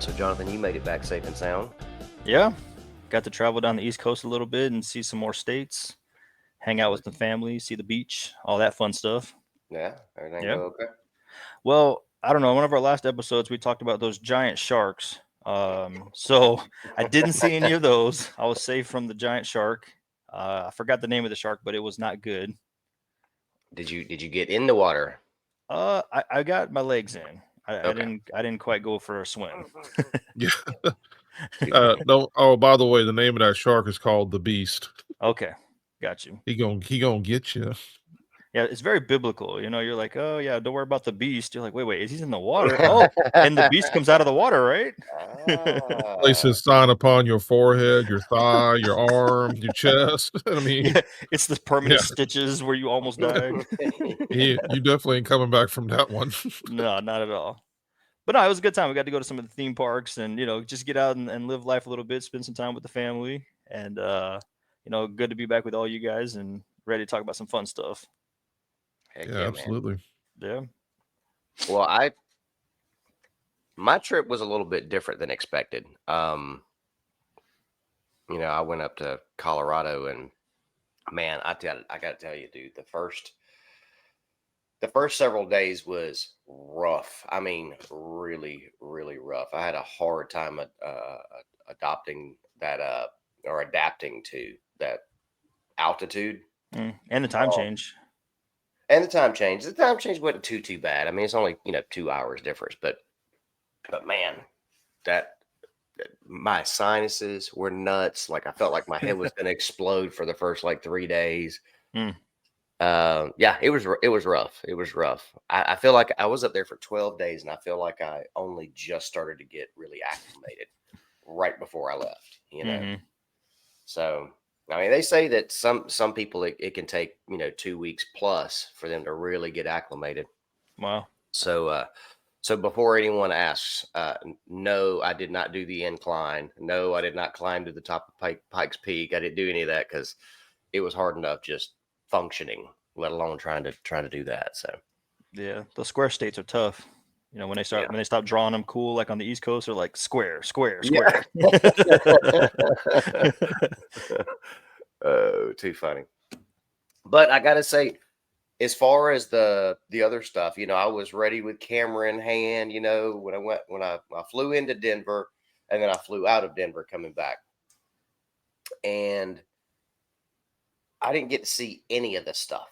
So, Jonathan, you made it back safe and sound. Yeah, got to travel down the East Coast a little bit and see some more states, hang out with the family, see the beach, all that fun stuff. Yeah, everything Yeah. go okay? Well, I don't know. One of our last episodes, we talked about those giant sharks. So I didn't see any of those. I was safe from the giant shark. I forgot the name of the shark, but it was not good. Did you get in the water? I got my legs in. Okay. I didn't quite go for a swim. Yeah. Too funny. No. Oh, by the way, the name of that shark is called the Beast. Okay, got you. He gonna get you. Yeah, it's very biblical. You know, you're like, oh yeah, don't worry about the beast. You're like, wait, is he in the water? Oh, and the beast comes out of the water, right? Place Ah, his sign upon your forehead, your thigh, your arm, your chest. I mean, Yeah, it's the permanent yeah, stitches where you almost die. you definitely ain't coming back from that one. No, not at all. But no, it was a good time. We got to go to some of the theme parks and just get out and live life a little bit, spend some time with the family, and good to be back with all you guys and ready to talk about some fun stuff. heck Yeah, yeah, man. absolutely. Yeah. Well, my trip was a little bit different than expected. I went up to Colorado, and man, I got to tell you, dude, the first several days was rough. I mean, really, really rough. I had a hard time adopting that or adapting to that altitude. And the time Oh, change. and the time change. The time change wasn't too bad. I mean, it's only 2 hours difference, but man, that my sinuses were nuts. Like I felt like my head was going to explode for the first like 3 days. Mm. Yeah, it was rough. It was rough. I feel like I was up there for 12 days, and I feel like I only just started to get really acclimated right before I left. Hmm. So I mean, they say that some people it can take 2 weeks plus for them to really get acclimated. Wow. So so before anyone asks, no, I did not do the incline. No, I did not climb to the top of Pikes Peak. I didn't do any of that because it was hard enough just functioning, let alone trying to do that. So Yeah, those square states are tough. yeah, When they stop drawing them cool, like on the East Coast, they're like square, square, yeah. square. Oh, too funny. But I gotta say, as far as the other stuff, I was ready with camera in hand. When I flew into Denver, and then I flew out of Denver coming back, and I didn't get to see any of the stuff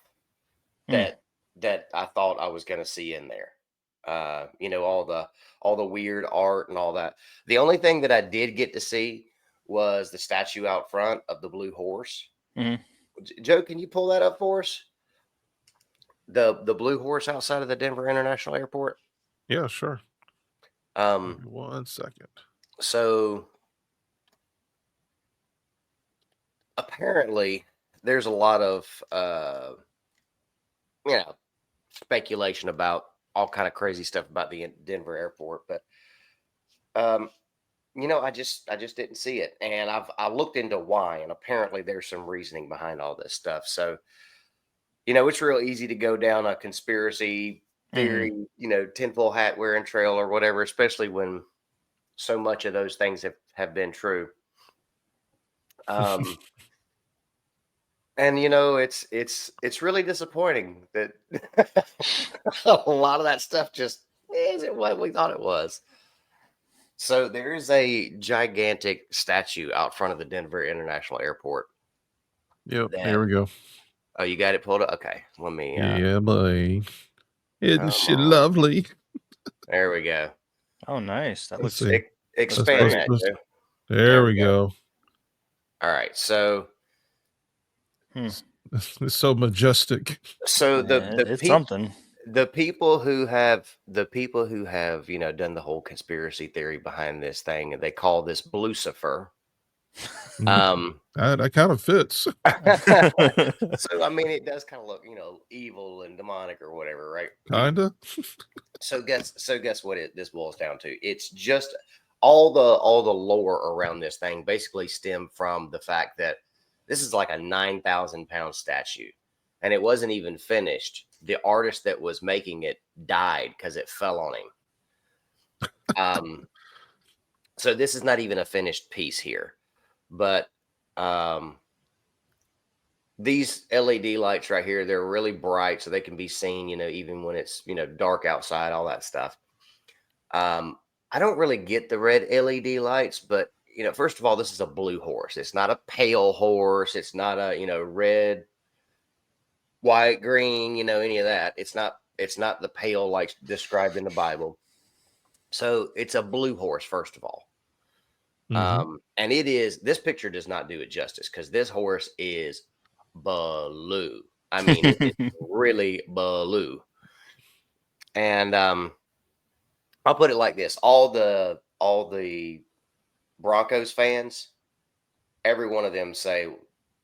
Mm. that I thought I was going to see in there. All the weird art and all that. The only thing that I did get to see was the statue out front of the blue horse. Mhm. Joe, can you pull that up for us? The blue horse outside of the Denver International Airport. Yeah, sure. Give Um, me 1 second. so apparently there's a lot of speculation about all kind of crazy stuff about the Denver airport, but um, I just didn't see it, and I looked into why, and apparently there's some reasoning behind all this stuff. So it's real easy to go down a conspiracy Mhm. theory, tinfoil hat wearing trail or whatever, especially when so much of those things have been true. Um, and it's really disappointing that a lot of that stuff just isn't what we thought it was. So there is a gigantic statue out front of the Denver International Airport Yep, that there we go. oh, you got it pulled up? Okay. Let me Yeah, boy. Isn't come she on. lovely? There we go. Oh, nice. That Let's looks see. looks Expand Let's, great. that, let's, Joe. There there we we go. go. All right. So Hmm. It's so majestic. so the Yeah, the it's people something. the people who have done the whole conspiracy theory behind this thing, and they call this Blucifer. Mhm. Um That kind of fits. so I mean it does kind of look, evil and demonic or whatever, right? Kinda. So guess what this boils down to? It's just all the lore around this thing basically stem from the fact that this is like a 9,000-pound statue, and it wasn't even finished. The artist that was making it died because it fell on him. Um, So this is not even a finished piece here, but these LED lights right here, they're really bright, so they can be seen, even when it's, dark outside, all that stuff. I don't really get the red LED lights, but, first of all, this is a blue horse. It's not a pale horse. It's not a, red, white, green, any of that. It's not the pale like described in the Bible. So it's a blue horse, first of all. And this picture does not do it justice, because this horse is blue. I mean, it is really blue. And I'll put it like this: all the Broncos fans, every one of them say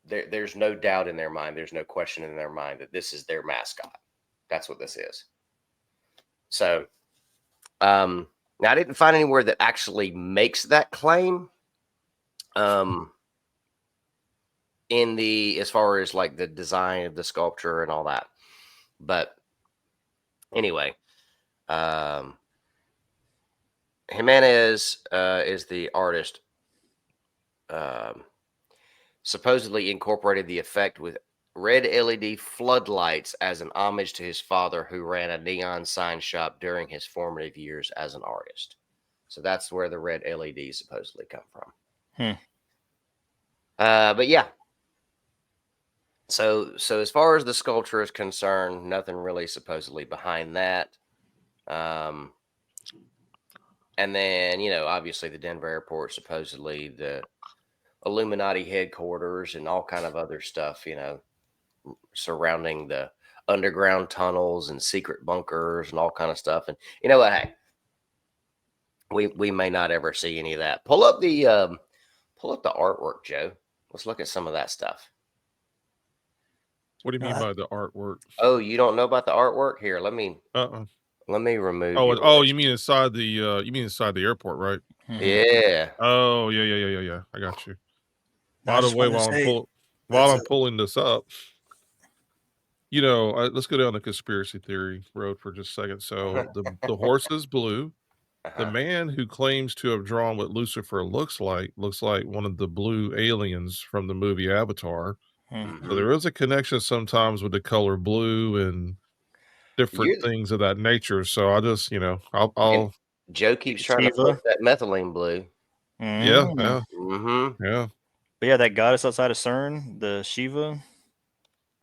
there's no doubt in their mind, there's no question in their mind that this is their mascot. That's what this is. So, now I didn't find anywhere that actually makes that claim. As far as like the design of the sculpture and all that, but anyway, Jimenez is the artist. Supposedly incorporated the effect with red LED floodlights as an homage to his father, who ran a neon sign shop during his formative years as an artist. So that's where the red LEDs supposedly come from. But yeah. So as far as the sculpture is concerned, nothing really supposedly behind that. And then, obviously the Denver airport, supposedly the Illuminati headquarters and all kind of other stuff, surrounding the underground tunnels and secret bunkers and all kind of stuff. And you know what? Hey, we may not ever see any of that. Pull up the artwork, Joe. Let's look at some of that stuff. What do you mean by the artwork? Oh, you don't know about the artwork? Here, let me remove. Oh, you mean inside the airport, right? Yeah. Oh, yeah. I got you. I By the just way, wanted to say, while I'm pulling this up, let's go down the conspiracy theory road for just a second. So the horse is blue. The man who claims to have drawn what Lucifer looks like one of the blue aliens from the movie Avatar. So there is a connection sometimes with the color blue and different things of that nature. So I just, I'll Joe keeps trying to push that methylene blue. Yeah. But yeah, that goddess outside of CERN, the Shiva,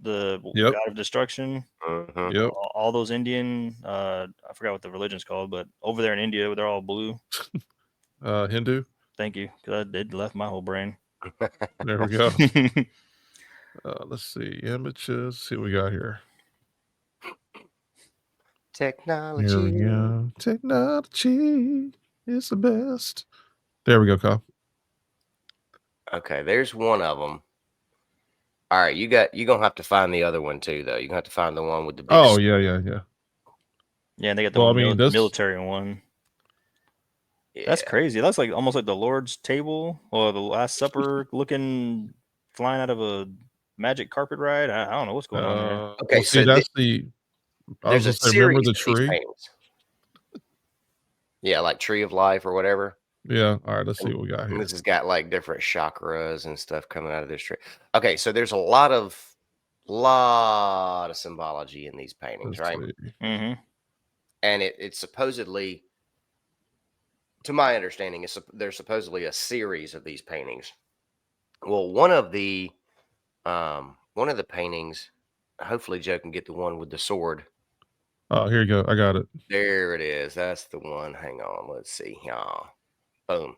the god of destruction. Yep. All those Indian, I forgot what the religion's called, but over there in India, they're all blue. Hindu. Thank you, because it left my whole brain. There we go. Let's see images. See what we got here. Technology. Here we go. Technology is the best. There we go, Kyle. Okay, there's one of them. All right, you're gonna have to find the other one too, though. You're gonna have to find the one with the big. Oh yeah. Yeah, and they got the military one. Yeah. That's crazy. That's like almost like the Lord's table or the Last Supper looking, flying out of a magic carpet ride. I don't know what's going on there. Okay, well, see, that's there's a series remember the of tree? These paintings. Yeah, like Tree of Life or whatever. Yeah. All right, let's see what we got here. This has got like different chakras and stuff coming out of this tree. Okay, so there's a lot of symbology in these paintings, right? Mm-hmm. And it's supposedly, to my understanding, there's supposedly a series of these paintings. Well, one of the paintings, hopefully Joe can get the one with the sword. Oh, here you go. I got it. There it is. That's the one. Hang on. Let's see. Boom.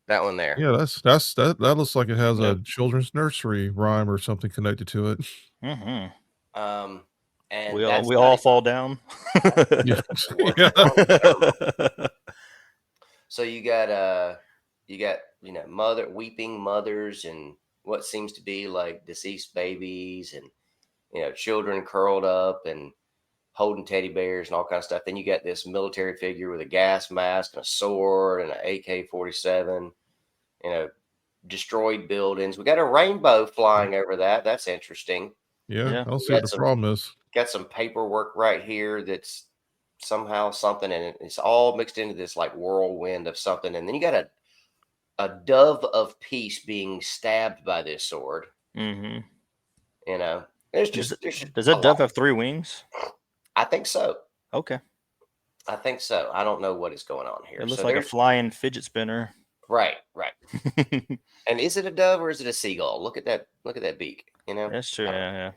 That one there. Yeah, that looks like it has a children's nursery rhyme or something connected to it. Mm-hmm. And we all fall down. Yeah. So you got weeping mothers and what seems to be like deceased babies and children curled up and holding teddy bears and all kinds of stuff. Then you got this military figure with a gas mask and a sword and an AK-47, destroyed buildings. We got a rainbow flying over that. That's interesting. Yeah. I don't see what the problem is. Got some paperwork right here that's somehow something, and it's all mixed into this like whirlwind of something. And then you got a dove of peace being stabbed by this sword. Mm-hmm. You know, there's Does, just there's does a that dove lot. have 3 wings? I think so. Okay. I think so. I don't know what is going on here. It looks So like a there's flying fidget spinner. right. And is it a dove or is it a seagull? Look at that. Look at that beak. You know. That's true. Yeah.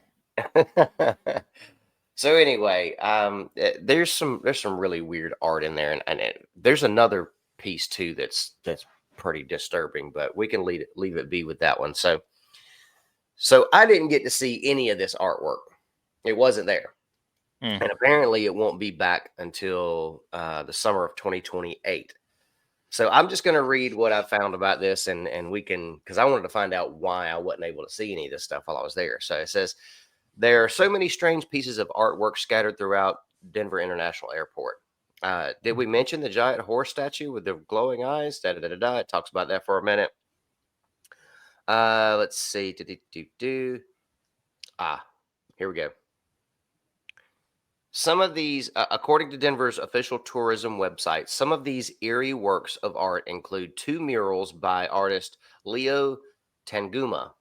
So anyway, there's some really weird art in there, and there's another piece too that's pretty disturbing, but we can leave it be with that one. So I didn't get to see any of this artwork. It wasn't there, Mm. and apparently it won't be back until the summer of 2028. So I'm just going to read what I found about this, and we can, because I wanted to find out why I wasn't able to see any of this stuff while I was there. So it says, there are so many strange pieces of artwork scattered throughout Denver International Airport. Did we mention the giant horse statue with the glowing eyes? Da, da, da, da, da. It talks about that for a minute. Let's see. Here we go. Some of these, according to Denver's official tourism website, some of these eerie works of art include 2 murals by artist Leo Tanguma.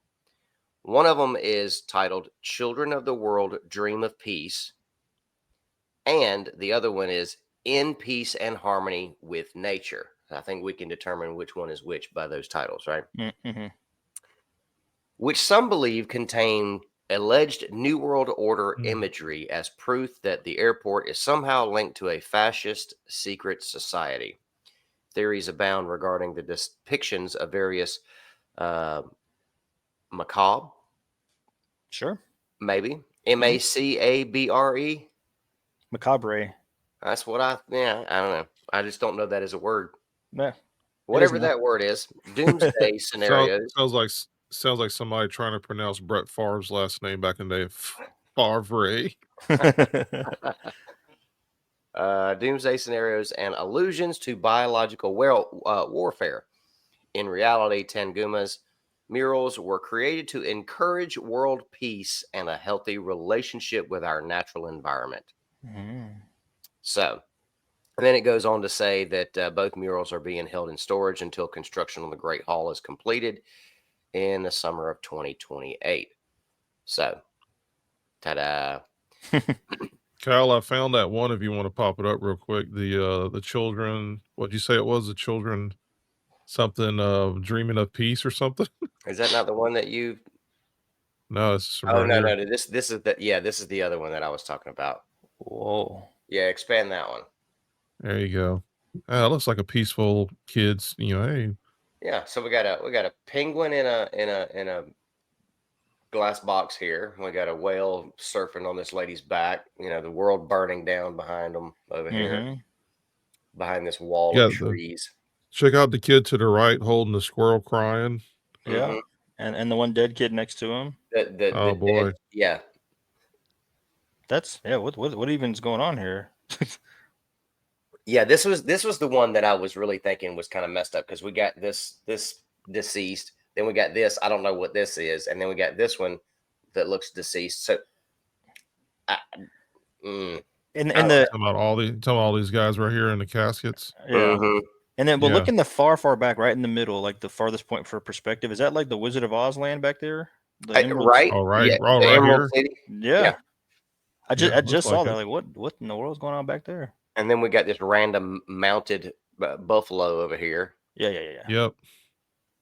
One of them is titled Children of the World Dream of Peace. And the other one is In Peace and Harmony with Nature. I think we can determine which one is which by those titles, right? Mm-hmm. Which some believe contain alleged New World Order imagery as proof that the airport is somehow linked to a fascist secret society. Theories abound regarding the depictions of various macabre, Sure. maybe MACABRE. Macabre. That's what I don't know. I just don't know that as a word. Yeah. Whatever now. that word is, doomsday scenarios. Sounds like somebody trying to pronounce Brett Favre's last name back in the day. Favre. Doomsday scenarios and allusions to biological warfare. In reality, Tanguma's murals were created to encourage world peace and a healthy relationship with our natural environment. So, and then it goes on to say that both murals are being held in storage until construction on the Great Hall is completed in the summer of 2028. So, ta-da. Kyle, I found that one if you want to pop it up real quick. The children, what'd you say it was? The children something dreaming of peace or something? Is that not the one that you No, it's from Oh right here. no. This is this is the other one that I was talking about. Whoa. Yeah, expand that one. There you go. It looks like a peaceful kids, hey. Yeah, so we got a penguin in a glass box here. We got a whale surfing on this lady's back. The world burning down behind them over here, behind this wall of trees. Check out the kid to the right holding the squirrel crying. Yeah. And the one dead kid next to him. Oh boy. Yeah. What even's going on here? Yeah, this was the one that I was really thinking was kind of messed up, because we got this deceased, then we got this, I don't know what this is, and then we got this one that looks deceased. So talking about all these guys right here in the caskets. Yeah. And then look in the far back, right in the middle, like the farthest point for perspective. Is that like the Wizard of Oz land back there? Right. Oh, right. Yeah, right Emerald here. City. Yeah. I just saw that. It. Like, what in the world's going on back there? And then we got this random mounted buffalo over here. Yeah. Yep.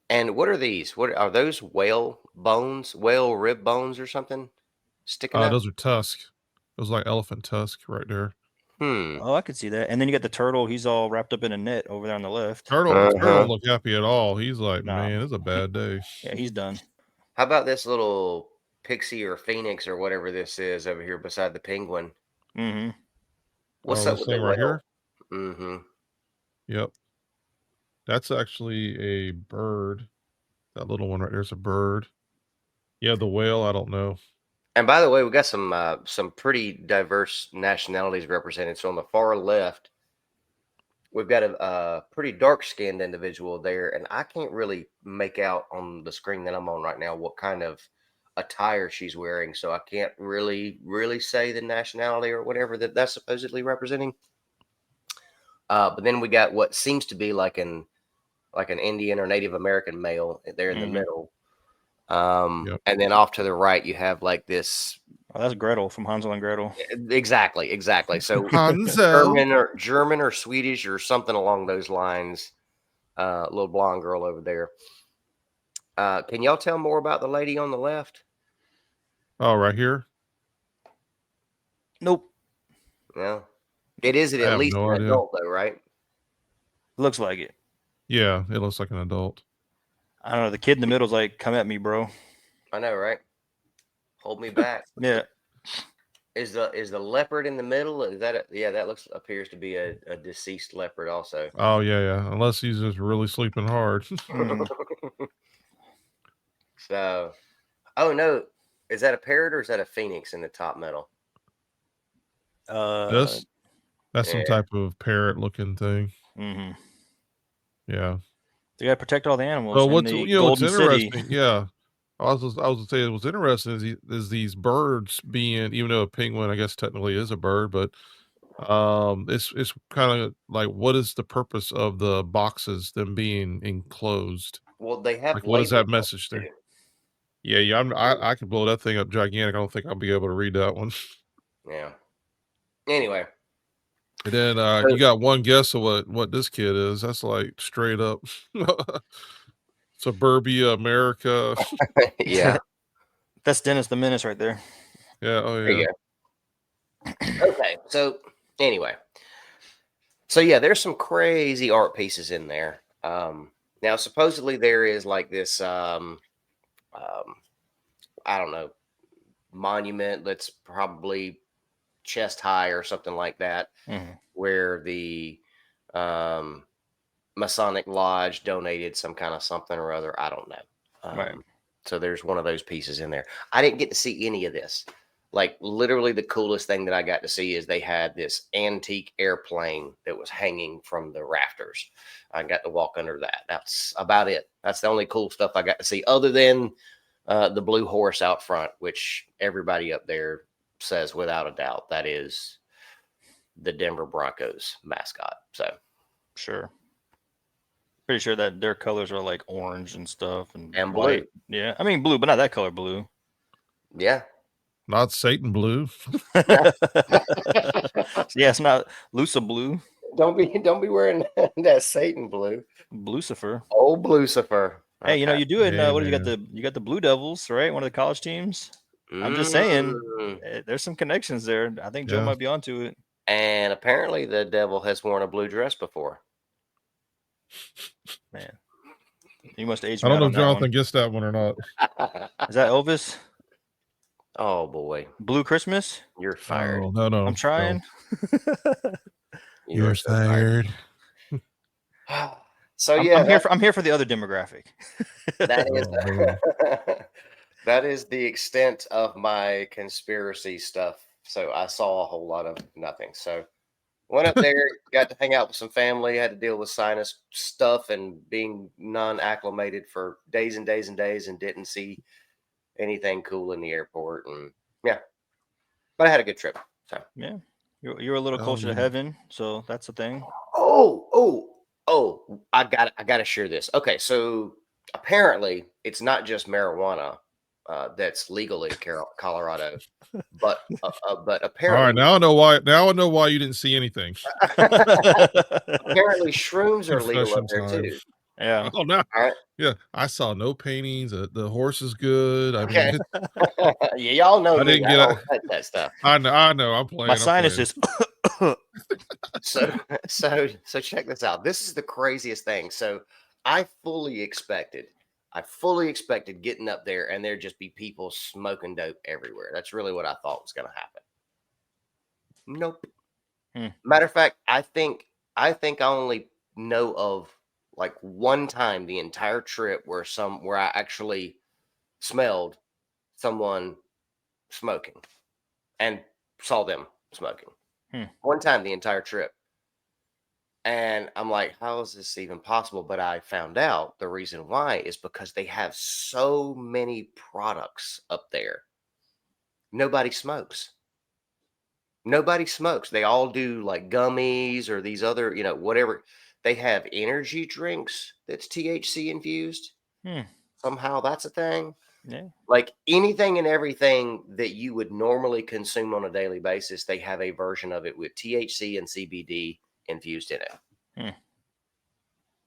And what are these? What are those? Whale bones, whale rib bones, or something sticking out? Those are tusks. Those like elephant tusk right there. Oh, I could see that. And then you got the turtle. He's all wrapped up in a net over there on the left. Turtle don't look happy at all. He's like, man, it's a bad day. Yeah, he's done. How about this little pixie or phoenix or whatever this is over here beside the penguin? What's up this with thing the right whale? here? Yep. That's actually a bird. That little one right there's a bird. Yeah, the whale, I don't know. And by the way, we got some pretty diverse nationalities represented. So on the far left, we've got a pretty dark-skinned individual there, and I can't really make out on the screen that I'm on right now what kind of attire she's wearing. So I can't really say the nationality or whatever that's supposedly representing. But then we got what seems to be like an like an Indian or Native American male there in the Mhm. middle. Yep. And then off to the right, you have like this. Oh, that's Gretel from Hansel and Gretel. Exactly. So Hanzo. German or Swedish or something along those lines. Little blonde girl over there. Can y'all tell more about the lady on the left? Oh, right here. Nope. No. It is I at have least no an idea. adult though, right? Looks like it. Yeah, it looks like an adult. I don't know. The kid in the middle's like, "Come at me, bro." I know, right? Hold me back. Yeah. Is the leopard in the middle? Is that that appears to be a deceased leopard also. Oh yeah. Unless he's just really sleeping hard. Mhm. So, oh no, is that a parrot or is that a phoenix in the top middle? This that's some Yeah. type of parrot looking thing. Mhm. Yeah. They gotta protect all the animals So in what's the what's Golden City. interesting? Yeah. I was gonna say what's interesting is these birds being, even though a penguin I guess technically is a bird, but it's kind of like, what is the purpose of the boxes, them being enclosed? Well, they have Like, what is labels that on message them there? too. Yeah, I could blow that thing up gigantic. I don't think I'll be able to read that one. Yeah. Anyway, And then so you got one guess of what this kid is. That's like straight up suburbia America. yeah, That's Dennis the Menace right there. Yeah, oh there yeah. you go. Okay, so anyway, so yeah, there's some crazy art pieces in there. Now supposedly there is like this um I don't know, monument that's probably chest high or something like that, Mhm. where the um Masonic Lodge donated some kind of something or other. I don't know. Right. So there's one of those pieces in there. I didn't get to see any of this. Like literally, the coolest thing that I got to see is they had this antique airplane that was hanging from the rafters. I got to walk under that. That's about it. That's the only cool stuff I got to see, other than the blue horse out front, which everybody up there says without a doubt that is the Denver Broncos mascot. So Sure. Pretty sure that their colors are like orange and stuff and and white. blue, Yeah. I mean blue, but not that color blue. yeah. Not Satan blue. Yeah, it's not Lusa blue. Don't be wearing that Satan blue. Lucifer. Old Lucifer. Hey, you know, Okay. you do it in Hey what do man. you got the Blue Devils, right? One of the college teams. I'm just saying, Mm. there's some connections there. I think Joe Yeah. might be onto it. And apparently the devil has worn a blue dress before. Man, you must age I me don't out know on if that one. Jonathan gets that one or not. Is that Elvis? Oh boy, Blue Christmas? you're fired. Oh, no, I'm no. trying. You are You're so fired. So I'm, yeah, I'm here for I'm here for the other demographic. that is Oh man. that is the extent of my conspiracy stuff. So I saw a whole lot of nothing. So went up there, got to hang out with some family, had to deal with sinus stuff and being non-acclimated for days and days and days, and didn't see anything cool in the airport. And yeah, but I had a good trip. So Yeah, you're a little Oh, closer to man. heaven, so that's the thing. oh, I gotta share this. Okay, so apparently it's not just marijuana that's legal in Colorado, but All right, apparently now I know why you didn't see anything. apparently shrooms are legal up Confession there time. too. Yeah. Oh no. All right. Yeah, I saw no paintings. The horse is good. I Okay. mean, Yeah, y'all know I me. didn't I get don't a touch that stuff. I know, My I'm playing. sinuses. So so check this out. This is the craziest thing. So I fully expected getting up there and there'd just be people smoking dope everywhere. That's really what I thought was gonna happen. Nope. Hmm. Matter of fact, I think I only know of like one time the entire trip where I actually smelled someone smoking and saw them smoking. Hmm. One time the entire trip. And I'm like, how is this even possible? But I found out the reason why is because they have so many products up there. Nobody smokes. Nobody smokes. They all do like gummies or these other, whatever. They have energy drinks that's THC infused. Somehow that's a thing. Yeah. Like anything and everything that you would normally consume on a daily basis, they have a version of it with THC and CBD infused in it.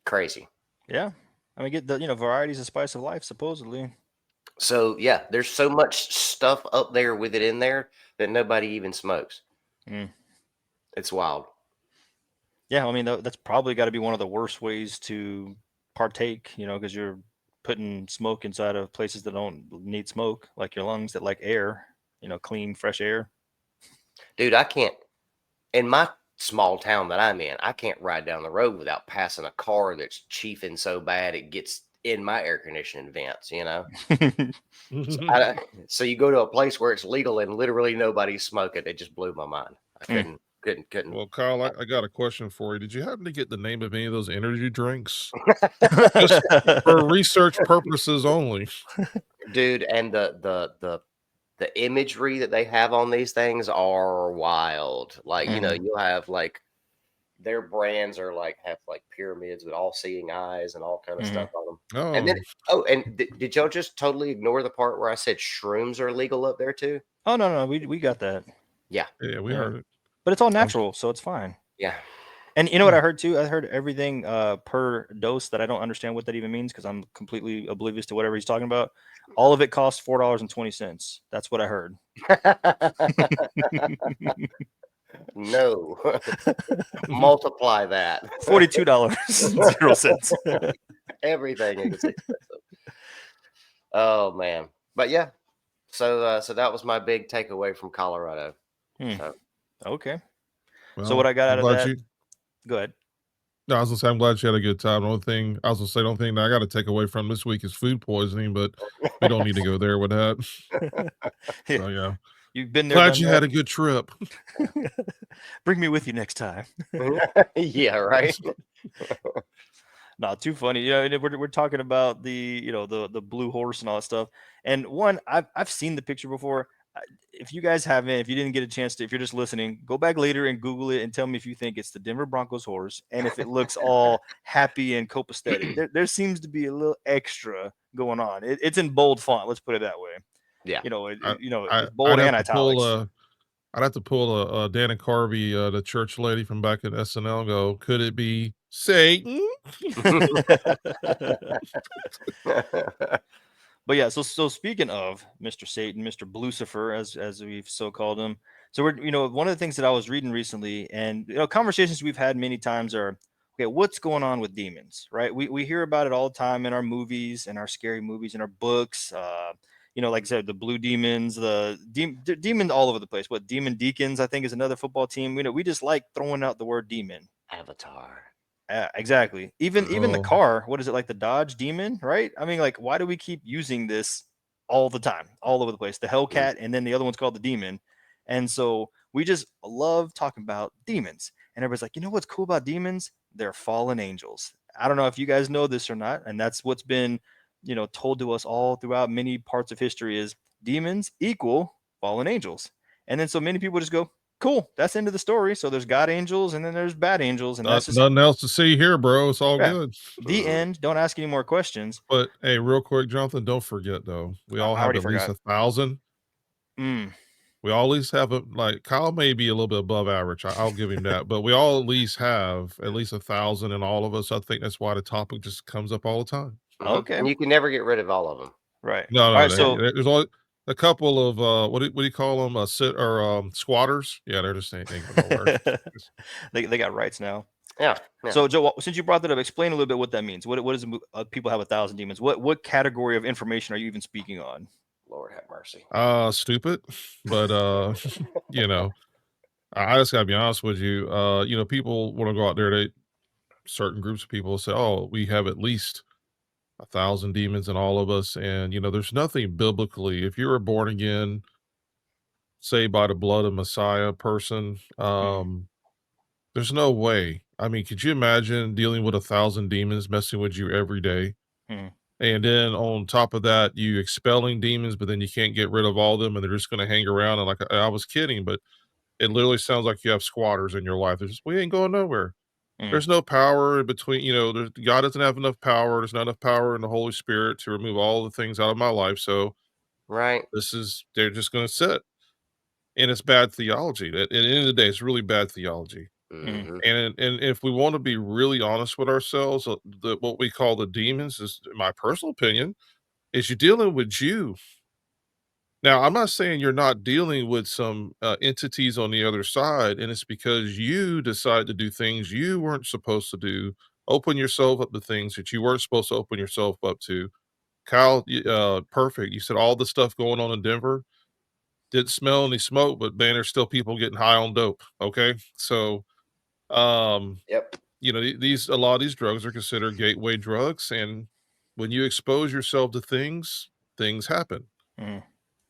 Crazy. Yeah. I mean, get the variety's the spice of life, supposedly. So yeah, there's so much stuff up there with it in there that nobody even smokes. It's wild. Yeah, I mean that's probably got to be one of the worst ways to partake, because you're putting smoke inside of places that don't need smoke, like your lungs that like air, clean, fresh air. Dude, I can't, in my small town that I'm in, I can't ride down the road without passing a car that's chiefing so bad it gets in my air conditioning vents, So you go to a place where it's legal and literally nobody's smoking. It just blew my mind. I couldn't. Well, Kyle, I got a question for you. Did you happen to get the name of any of those energy drinks? Just for research purposes only. Dude, and the imagery that they have on these things are wild. Like, you'll have like their brands are like have like pyramids with all seeing eyes and all kind of stuff on them. And then and did y'all just totally ignore the part where I said shrooms are legal up there too? Oh no, we got that. Yeah. Yeah, we heard it. But it's all natural, so it's fine. Yeah. And you know what I heard too? I heard everything per dose that I don't understand what that even means because I'm completely oblivious to whatever he's talking about. All of it costs $4.20. That's what I heard. No. Multiply that. $42.00. Everything is expensive. Oh man. But yeah. So that was my big takeaway from Colorado. So. Okay. Well, so what I got out of that? Go ahead. No, I was gonna say I'm glad you had a good time. The only thing I was gonna say, the only thing that I got to take away from this week is food poisoning, but we don't need to go there with that. So yeah, you've been there. Glad you had a good trip. Bring me with you next time. Yeah, right. Not too funny. Yeah, we're talking about the the blue horse and all that stuff. And one, I've seen the picture before. If you guys haven't, if you didn't get a chance to, if you're just listening, go back later and Google it and tell me if you think it's the Denver Broncos horse and if it looks all happy and copacetic. There seems to be a little extra going on. It's in bold font. Let's put it that way. Yeah. It's bold and italics. I'd have to pull a Dan and Carvey, the church lady from back at SNL, and go, could it be Satan? But yeah, so speaking of Mr. Satan, Mr. Lucifer, as we've so called him. So we're one of the things that I was reading recently, and conversations we've had many times are, okay, what's going on with demons, right? We hear about it all the time in our movies, in our scary movies, in our books. Like I said, the blue demons, the demon all over the place. What demon deacons, I think, is another football team. We just like throwing out the word demon. Avatar. Exactly. Even the car, what is it, like the Dodge Demon, right? I mean, like, why do we keep using this all the time, all over the place? The Hellcat, and then the other one's called the Demon. And so we just love talking about demons. And everybody's like, what's cool about demons? They're fallen angels. I don't know if you guys know this or not, and that's what's been, told to us all throughout many parts of history is demons equal fallen angels. And then so many people just go, cool, that's the end of the story. So there's God angels and then there's bad angels, and that's just nothing else to see here, bro. It's all good. The end. Don't ask any more questions. But hey, real quick, Jonathan, don't forget though, we all have at least 1,000. We all at least have like Kyle may be a little bit above average. I'll give him that, but we all at least have at least 1,000 in all of us. I think that's why the topic just comes up all the time. Okay, and you can never get rid of all of them, right? No, all right, so there's only a couple of what do you call them? Squatters. Yeah, they're just ain't gonna work. they got rights now. Yeah. So Joe, since you brought that up, explain a little bit what that means. What is people have 1,000 demons? What category of information are you even speaking on? Lord have mercy. Stupid, but I just gotta be honest with you. People want to go out there. Certain groups of people say, "Oh, we have at least 1,000 demons in all of us," and there's nothing biblically. If you were born again, saved by the blood of Messiah person, there's no way. I mean, could you imagine dealing with 1,000 demons messing with you every day? And then on top of that, you expelling demons, but then you can't get rid of all of them, and they're just going to hang around. And like I was kidding, but it literally sounds like you have squatters in your life. We ain't going nowhere. There's no power in between, God doesn't have enough power. There's not enough power in the Holy Spirit to remove all the things out of my life. So Right. they're just going to sit. And it's bad theology. At the end of the day, it's really bad theology. Hmm. And if we want to be really honest with ourselves, what we call the demons is, in my personal opinion, is you're dealing with you. Now, I'm not saying you're not dealing with some entities on the other side, and it's because you decide to do things you weren't supposed to do, open yourself up to things that you weren't supposed to open yourself up to. Kyle, perfect. You said all the stuff going on in Denver didn't smell any smoke, but man, there's still people getting high on dope. Okay, so um, Yep. these a lot of these drugs are considered gateway drugs, and when you expose yourself to things, things happen. Mm.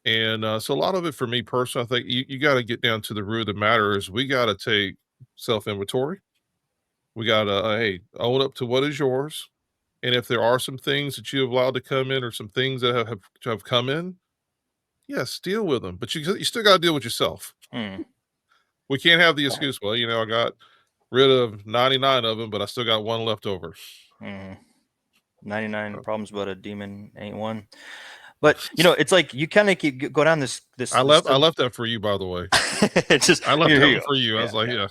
And so a lot of it for me personally, I think you got to get down to the root of the matter is we got to take self inventory. We got to, hey, own up to what is yours. And if there are some things that you have allowed to come in or some things that have come in, yes, deal with them. But you still got to deal with yourself. Mm. We can't have the excuse, well, I got rid of 99 of them, but I still got one left over. Mm. 99 problems, but a demon ain't one. But it's like you kind of go down this I left that for you, by the way. just I left here that you one go. for you. I was like, yeah.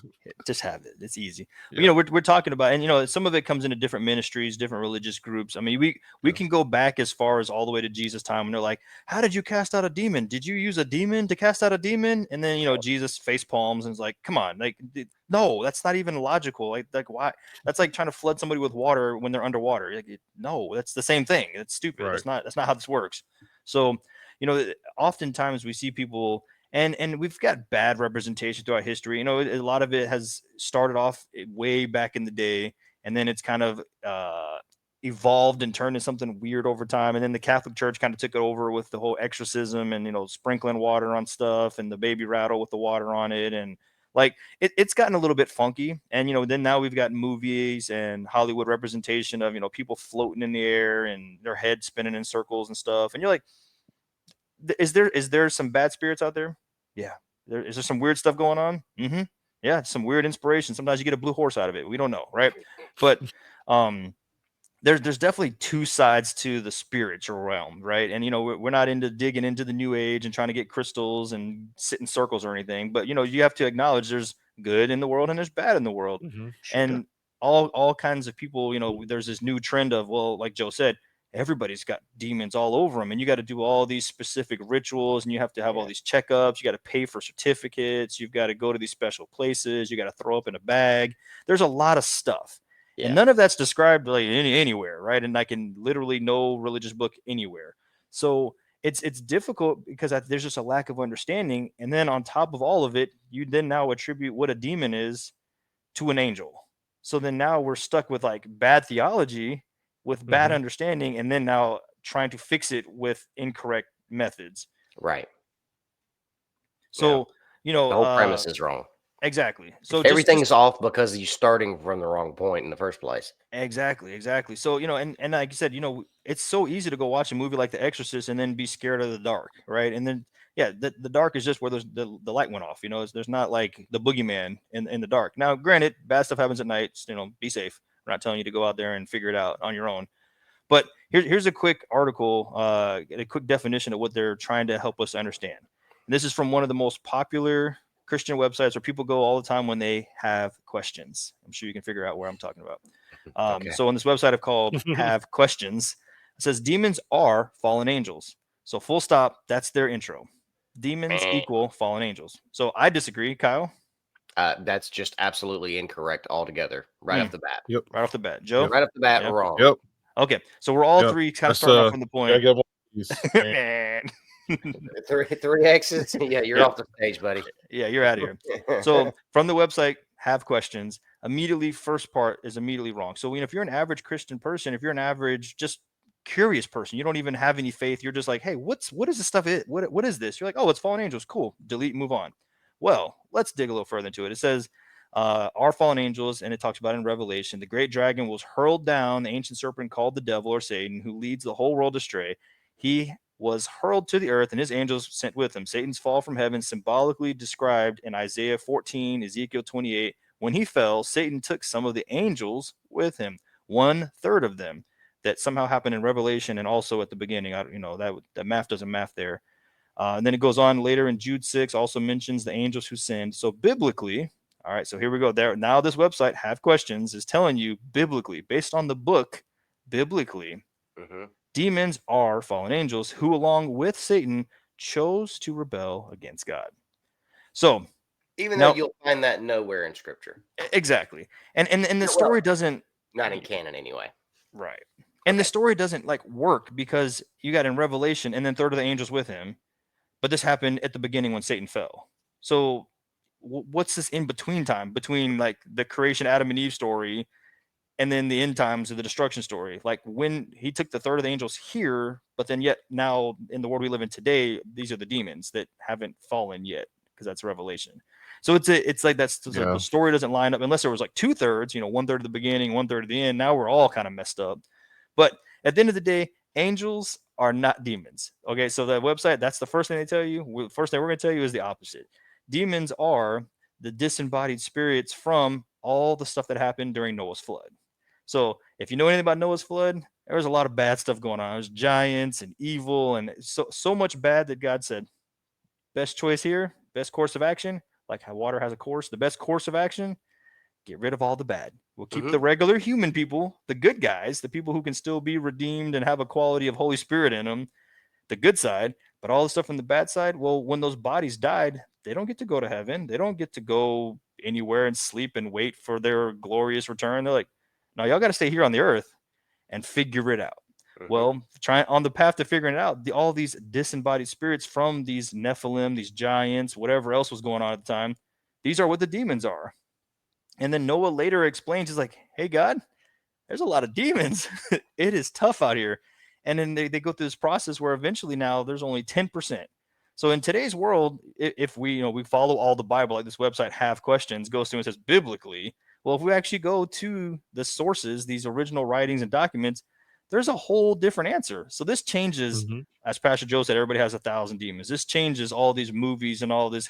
Just have it. It's easy. Yeah. But, we're talking about, and some of it comes into different ministries, different religious groups. I mean, we Yeah. can go back as far as all the way to Jesus' time, and they're like, "How did you cast out a demon? Did you use a demon to cast out a demon?" And then Jesus face palms and is like, "Come on, like no, that's not even logical. Like why? That's like trying to flood somebody with water when they're underwater. Like, no, that's the same thing. It's stupid. Right. That's not how this works." So oftentimes we see people and we've got bad representation throughout history. A lot of it has started off way back in the day, and then it's kind of evolved and turned into something weird over time. And then the Catholic Church kind of took it over with the whole exorcism and sprinkling water on stuff and the baby rattle with the water on it, and like it's gotten a little bit funky. And then now we've got movies and Hollywood representation of people floating in the air and their head spinning in circles and stuff. And you're like, is there some bad spirits out there? Yeah. Is there some weird stuff going on? Mm-hmm. Yeah, some weird inspiration. Sometimes you get a blue horse out of it. We don't know, right? But um, there's definitely two sides to the spiritual realm, right? And we're not into digging into the new age and trying to get crystals and sit in circles or anything. But you have to acknowledge there's good in the world and there's bad in the world, Sure. and all kinds of people. There's this new trend of, well, like Joe said, everybody's got demons all over them, and you got to do all these specific rituals, and you have to have all these checkups. You got to pay for certificates. You've got to go to these special places. You got to throw up in a bag. There's a lot of stuff, and none of that's described like anywhere, right? And I can literally no religious book anywhere. So it's difficult because there's just a lack of understanding. And then on top of all of it, you then now attribute what a demon is to an angel. So then now we're stuck with like bad theology with bad understanding, and then now trying to fix it with incorrect methods. Right. So, The whole premise is wrong. Exactly. So everything's off because you're starting from the wrong point in the first place. Exactly. So, and like you said, it's so easy to go watch a movie like The Exorcist and then be scared of the dark, right? And then, yeah, the dark is just where the light went off. There's not like the boogeyman in the dark. Now, granted, bad stuff happens at night. Be safe. We're not telling you to go out there and figure it out on your own. But here's a quick article, a quick definition of what they're trying to help us understand. And this is from one of the most popular Christian websites where people go all the time when they have questions. I'm sure you can figure out where I'm talking about. Okay. So on this website I've called Have Questions, it says demons are fallen angels. So full stop, that's their intro. Demons equal fallen angels. So I disagree, Kyle. That's just absolutely incorrect altogether, right off the bat. Yep. Right off the bat. Joe? Right off the bat, wrong. Yep. Okay. So we're all three kind of starting off from the point. Man. three X's. Yeah, you're off the stage, buddy. Yeah, you're out of here. So from the website, Have Questions, immediately first part is immediately wrong. So if you're an average Christian person, if you're an average just curious person, you don't even have any faith, you're just like, hey, what is this stuff? What is this? You're like, oh, it's fallen angels. Cool. Delete, move on. Well, let's dig a little further into it. It says our fallen angels, and it talks about in Revelation, the great dragon was hurled down, the ancient serpent called the devil or Satan, who leads the whole world astray. He was hurled to the earth, and his angels sent with him. Satan's fall from heaven, symbolically described in Isaiah 14, Ezekiel 28, When he fell, Satan took some of the angels with him, 1/3 of them. That somehow happened in Revelation and also at the beginning. That math doesn't math there. And then it goes on later in Jude 6, also mentions the angels who sinned. So biblically, all right, so here we go. There now, this website, Have Questions, is telling you biblically, based on the book, biblically, demons are fallen angels who, along with Satan, chose to rebel against God. So Even now, though you'll find that nowhere in scripture. exactly. And the Well, story doesn't, not in canon anyway. right. And the Okay. story doesn't like work because you got in Revelation and then 1/3 of the angels with him. But this happened at the beginning when Satan fell. So what's this in between time between like the creation Adam and Eve story and then the end times of the destruction story? Like when he took the 1/3 of the angels here, but then yet now in the world we live in today, these are the demons that haven't fallen yet because that's Revelation. So it's like that's Yeah. the story doesn't line up unless there was like 2/3, 1/3 at the beginning, 1/3 at the end. Now we're all kind of messed up. But at the end of the day, angels are not demons. Okay, so the website, that's the first thing they tell you. First thing we're going to tell you is the opposite. Demons are the disembodied spirits from all the stuff that happened during Noah's flood. So if you know anything about Noah's flood, there was a lot of bad stuff going on. There's giants and evil and so much bad that God said, best choice here, best course of action, like how water has a course, the best course of action, get rid of all the bad. We'll keep the regular human people, the good guys, the people who can still be redeemed and have a quality of Holy Spirit in them, the good side. But all the stuff on the bad side, well, when those bodies died, they don't get to go to heaven. They don't get to go anywhere and sleep and wait for their glorious return. They're like, no, y'all got to stay here on the earth and figure it out. Well, trying on the path to figuring it out, all these disembodied spirits from these Nephilim, these giants, whatever else was going on at the time, these are what the demons are. And then Noah later explains, he's like, hey, God, there's a lot of demons. It is tough out here. And then they go through this process where eventually now there's only 10%. So in today's world, if we follow all the Bible, like this website Have Questions goes through and says biblically, well, if we actually go to the sources, these original writings and documents, there's a whole different answer. So this changes, as Pastor Joe said, everybody has 1,000 demons. This changes all these movies and all this,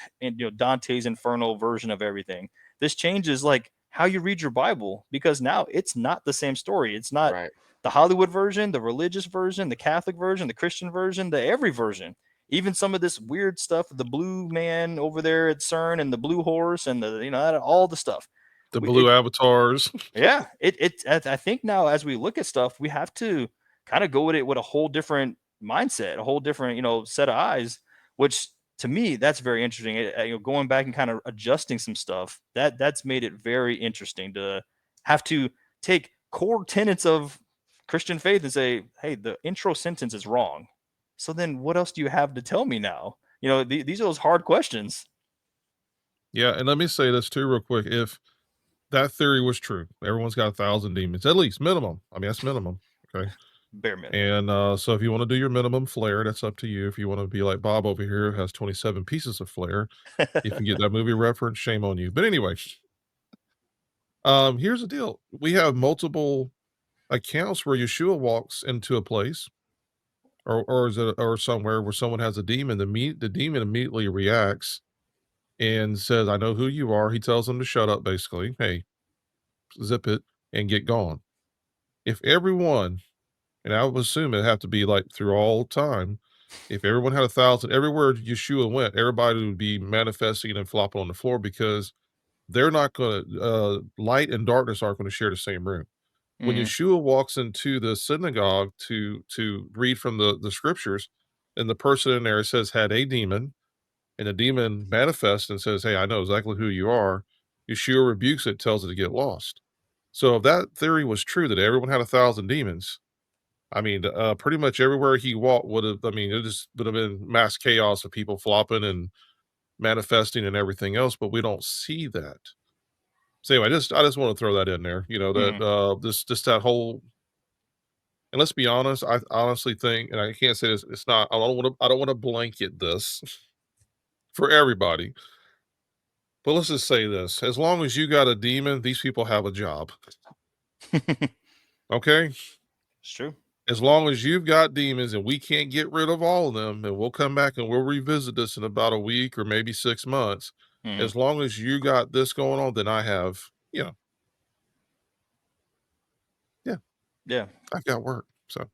Dante's Inferno version of everything. This changes like how you read your Bible, because now it's not the same story. It's not the Hollywood version, the religious version, the Catholic version, the Christian version, the every version. Even some of this weird stuff, the blue man over there at CERN and the blue horse and all the stuff. The blue avatars. Yeah, I think now as we look at stuff, we have to kind of go with it with a whole different mindset, a whole different set of eyes. Which to me, that's very interesting. Going back and kind of adjusting some stuff that's made it very interesting to have to take core tenets of Christian faith and say, hey, the intro sentence is wrong. So then, what else do you have to tell me now? These are those hard questions. Yeah, and let me say this too real quick. If that theory was true, everyone's got 1,000 demons, at least minimum. I mean, that's minimum. Okay. Bare minimum. And so if you want to do your minimum flare, that's up to you. If you want to be like Bob over here, who has 27 pieces of flare, if you get that movie reference, shame on you. But anyway, here's the deal. We have multiple accounts where Yeshua walks into a place or somewhere where someone has a demon. The demon immediately reacts and says, I know who you are. He tells them to shut up, basically. Hey, zip it and get gone. If everyone, and I would assume it'd have to be like through all time, if everyone had 1,000, everywhere Yeshua went, everybody would be manifesting and flopping on the floor because they're not going to, light and darkness aren't going to share the same room. When Yeshua walks into the synagogue to read from the scriptures, and the person in there says had a demon, and the demon manifests and says, hey, I know exactly who you are. Yeshua rebukes it, tells it to get lost. So if that theory was true that everyone had 1,000 demons, I mean, pretty much everywhere he walked would have, I mean, it just would have been mass chaos of people flopping and manifesting and everything else, but we don't see that. So anyway, I just want to throw that in there, that whole, and let's be honest, I honestly think, and I can't say this, it's not, I don't want to blanket this for everybody, but let's just say this, as long as you got a demon, these people have a job. Okay? It's true. As long as you've got demons and we can't get rid of all of them, and we'll come back and we'll revisit this in about a week or maybe 6 months. Mhm. As long as you got this going on, then I have, yeah, Yeah. I've got work. So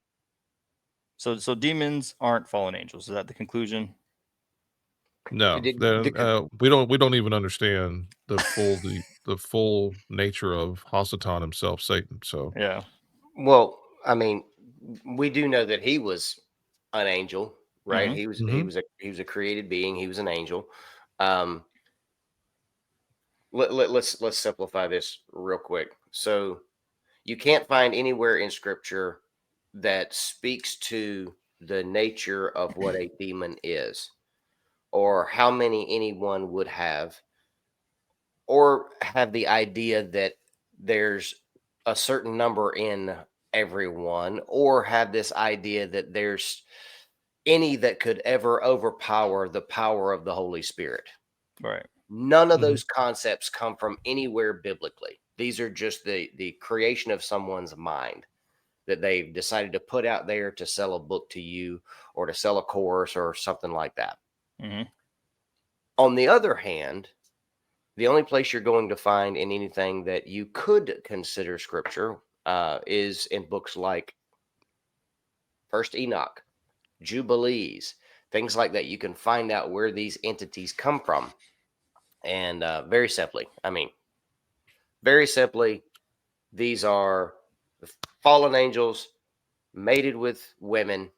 So demons aren't fallen angels. Is that the conclusion? no, Did- then did- we don't even understand the full nature of Hasatan himself, Satan. So Yeah. well, I mean, we do know that he was an angel, right? Mhm. He was a created being. He was an angel. Um, let's simplify this real quick. So you can't find anywhere in Scripture that speaks to the nature of what a demon is, or how many anyone would have, or have the idea that there's a certain number in everyone, or have this idea that there's any that could ever overpower the power of the Holy Spirit. Right. None of Mhm. those concepts come from anywhere biblically. These are just the creation of someone's mind that they've decided to put out there to sell a book to you, or to sell a course or something like that. Mhm. On the other hand, the only place you're going to find in anything that you could consider scripture is in books like First Enoch, Jubilees, things like that. You can find out where these entities come from. And very simply, these are fallen angels mated with women.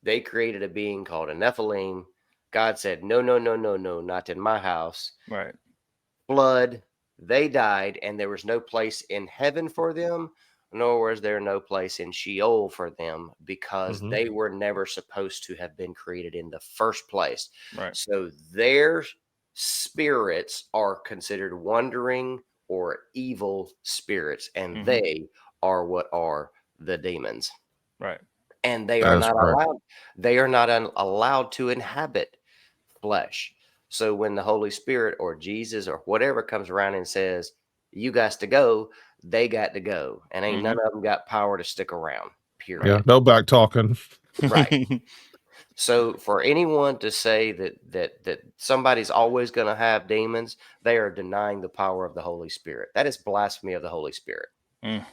They created a being called a Nephilim. God said, no, no, no, no, no, not in my house. Right. Flood, they died, and there was no place in heaven for them, nor was there no place in Sheol for them, because Mhm. they were never supposed to have been created in the first place. Right. So their spirits are considered wandering or evil spirits, and Mhm. they are what are the demons. Right. And they That are is not correct. allowed. They are not allowed to inhabit flesh. So when the Holy Spirit or Jesus or whatever comes around and says, "You guys to go," they got to go, and ain't none Mhm. of them got power to stick around. Yeah, Period. no back talking. Right. So for anyone to say that somebody's always going to have demons, they are denying the power of the Holy Spirit. That is blasphemy of the Holy Spirit. Mm.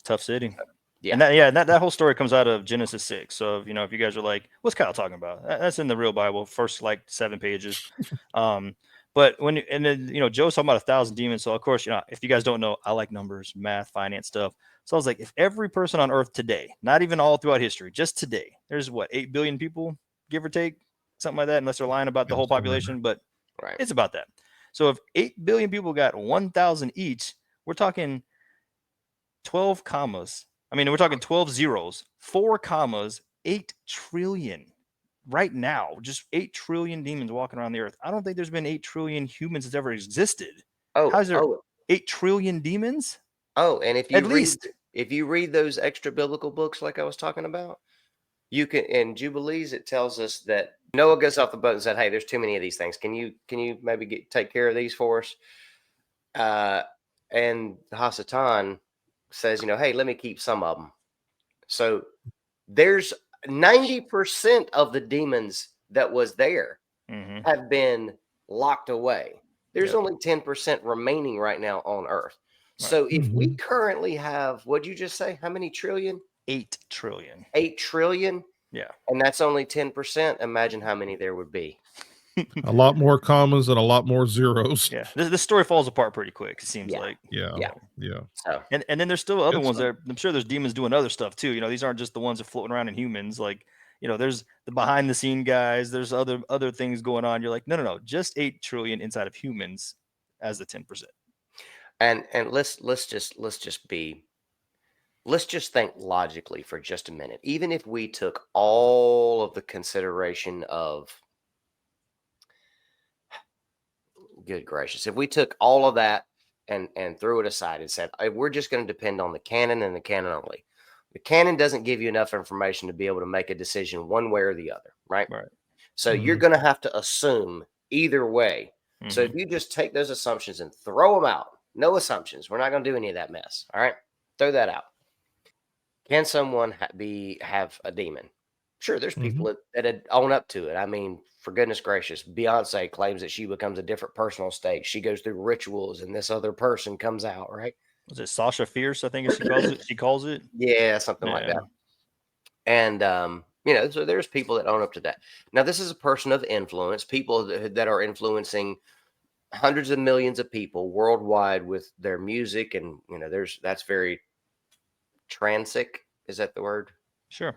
Tough city. Yeah. And that whole story comes out of Genesis 6. So if you guys are like, what's Kyle talking about? That's in the real Bible, first like 7 pages. But and then Joe's talking about 1,000 demons. So of course, if you guys don't know, I like numbers, math, finance stuff. So I was like, if every person on earth today, not even all throughout history, just today, there's what, 8 billion people, give or take, something like that, unless they're lying about the Yeah, whole somewhere in population, but Right. it's about that. So if 8 billion people got 1,000 each, we're talking 12 commas. I mean, we're talking 12 zeros, 4 commas, 8 trillion. Right now, just 8 trillion demons walking around the earth. I don't think there's been 8 trillion humans that's ever existed. Oh, How's there oh, 8 trillion demons? oh, and if At you read least. if you read those extra biblical books like I was talking about, you can, in Jubilees, it tells us that Noah gets off the boat and said, "Hey, there's too many of these things. Can you maybe take care of these for us?" Uh, and Hasatan says, "Hey, let me keep some of them." So there's 90% of the demons that was there Mm-hmm. have been locked away. There's Yep. only 10% remaining right now on Earth. Right. So if we Mhm. currently have, what'd you just say? How many trillion? 8 trillion. 8 trillion. Yeah. And that's only 10%. Imagine how many there would be. A lot more commas and a lot more zeros. Yeah. This story falls apart pretty quick, it seems Yeah. like. Yeah, Yeah. yeah. So, And then there's still other Good ones stuff. that I'm sure there's demons doing other stuff too. These aren't just the ones that floating around in humans. Like, there's the behind the scene guys. There's other things going on. You're like, no, just 8 trillion inside of humans as the 10%. and let's just think logically for just a minute. Even if we took all of the consideration of, good gracious, if we took all of that and threw it aside and said, "Hey, we're just going to depend on the canon and the canon only." The canon doesn't give you enough information to be able to make a decision one way or the other, right? Right. So you're Mhm. going to have to assume either way. So if Mm-hmm. you just take those assumptions and throw them out, no assumptions, we're not going to do any of that mess. All right, throw that out. Can someone have a demon? Sure, there's people Mhm. that own up to it. I mean, for goodness gracious, Beyonce claims that she becomes a different person on stage. She goes through rituals, and this other person comes out, right? Was it Sasha Fierce? I think she calls it. She calls it. Yeah, something like Yeah. that. And so there's people that own up to that. Now, this is a person of influence, people that are influencing hundreds of millions of people worldwide with their music, and that's very transic. Is that the word? Sure.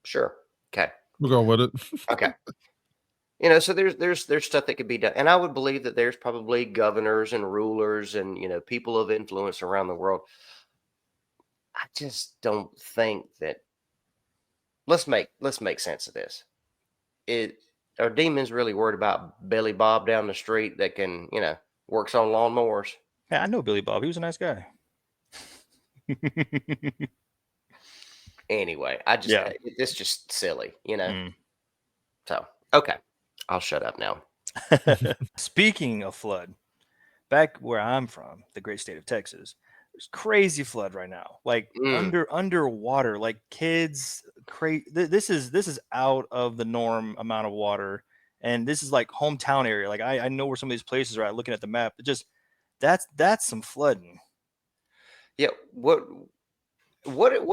Sure. Okay. We'll go with it. Okay. So there's stuff that could be done, and I would believe that there's probably governors and rulers and people of influence around the world. I just don't think that. Let's make sense of this. It Are demons really worried about Billy Bob down the street that can works on lawnmowers? Yeah, I know Billy Bob. He was a nice guy. Anyway, Yeah. it's just silly, Mm. So okay, I'll shut up now. Speaking of flood, back where I'm from, the great state of Texas, there's crazy flood right now. Like Mm. underwater, like kids this is out of the norm amount of water. And this is like hometown area. Like I know where some of these places are at looking at the map. It just that's some flooding. Yeah, what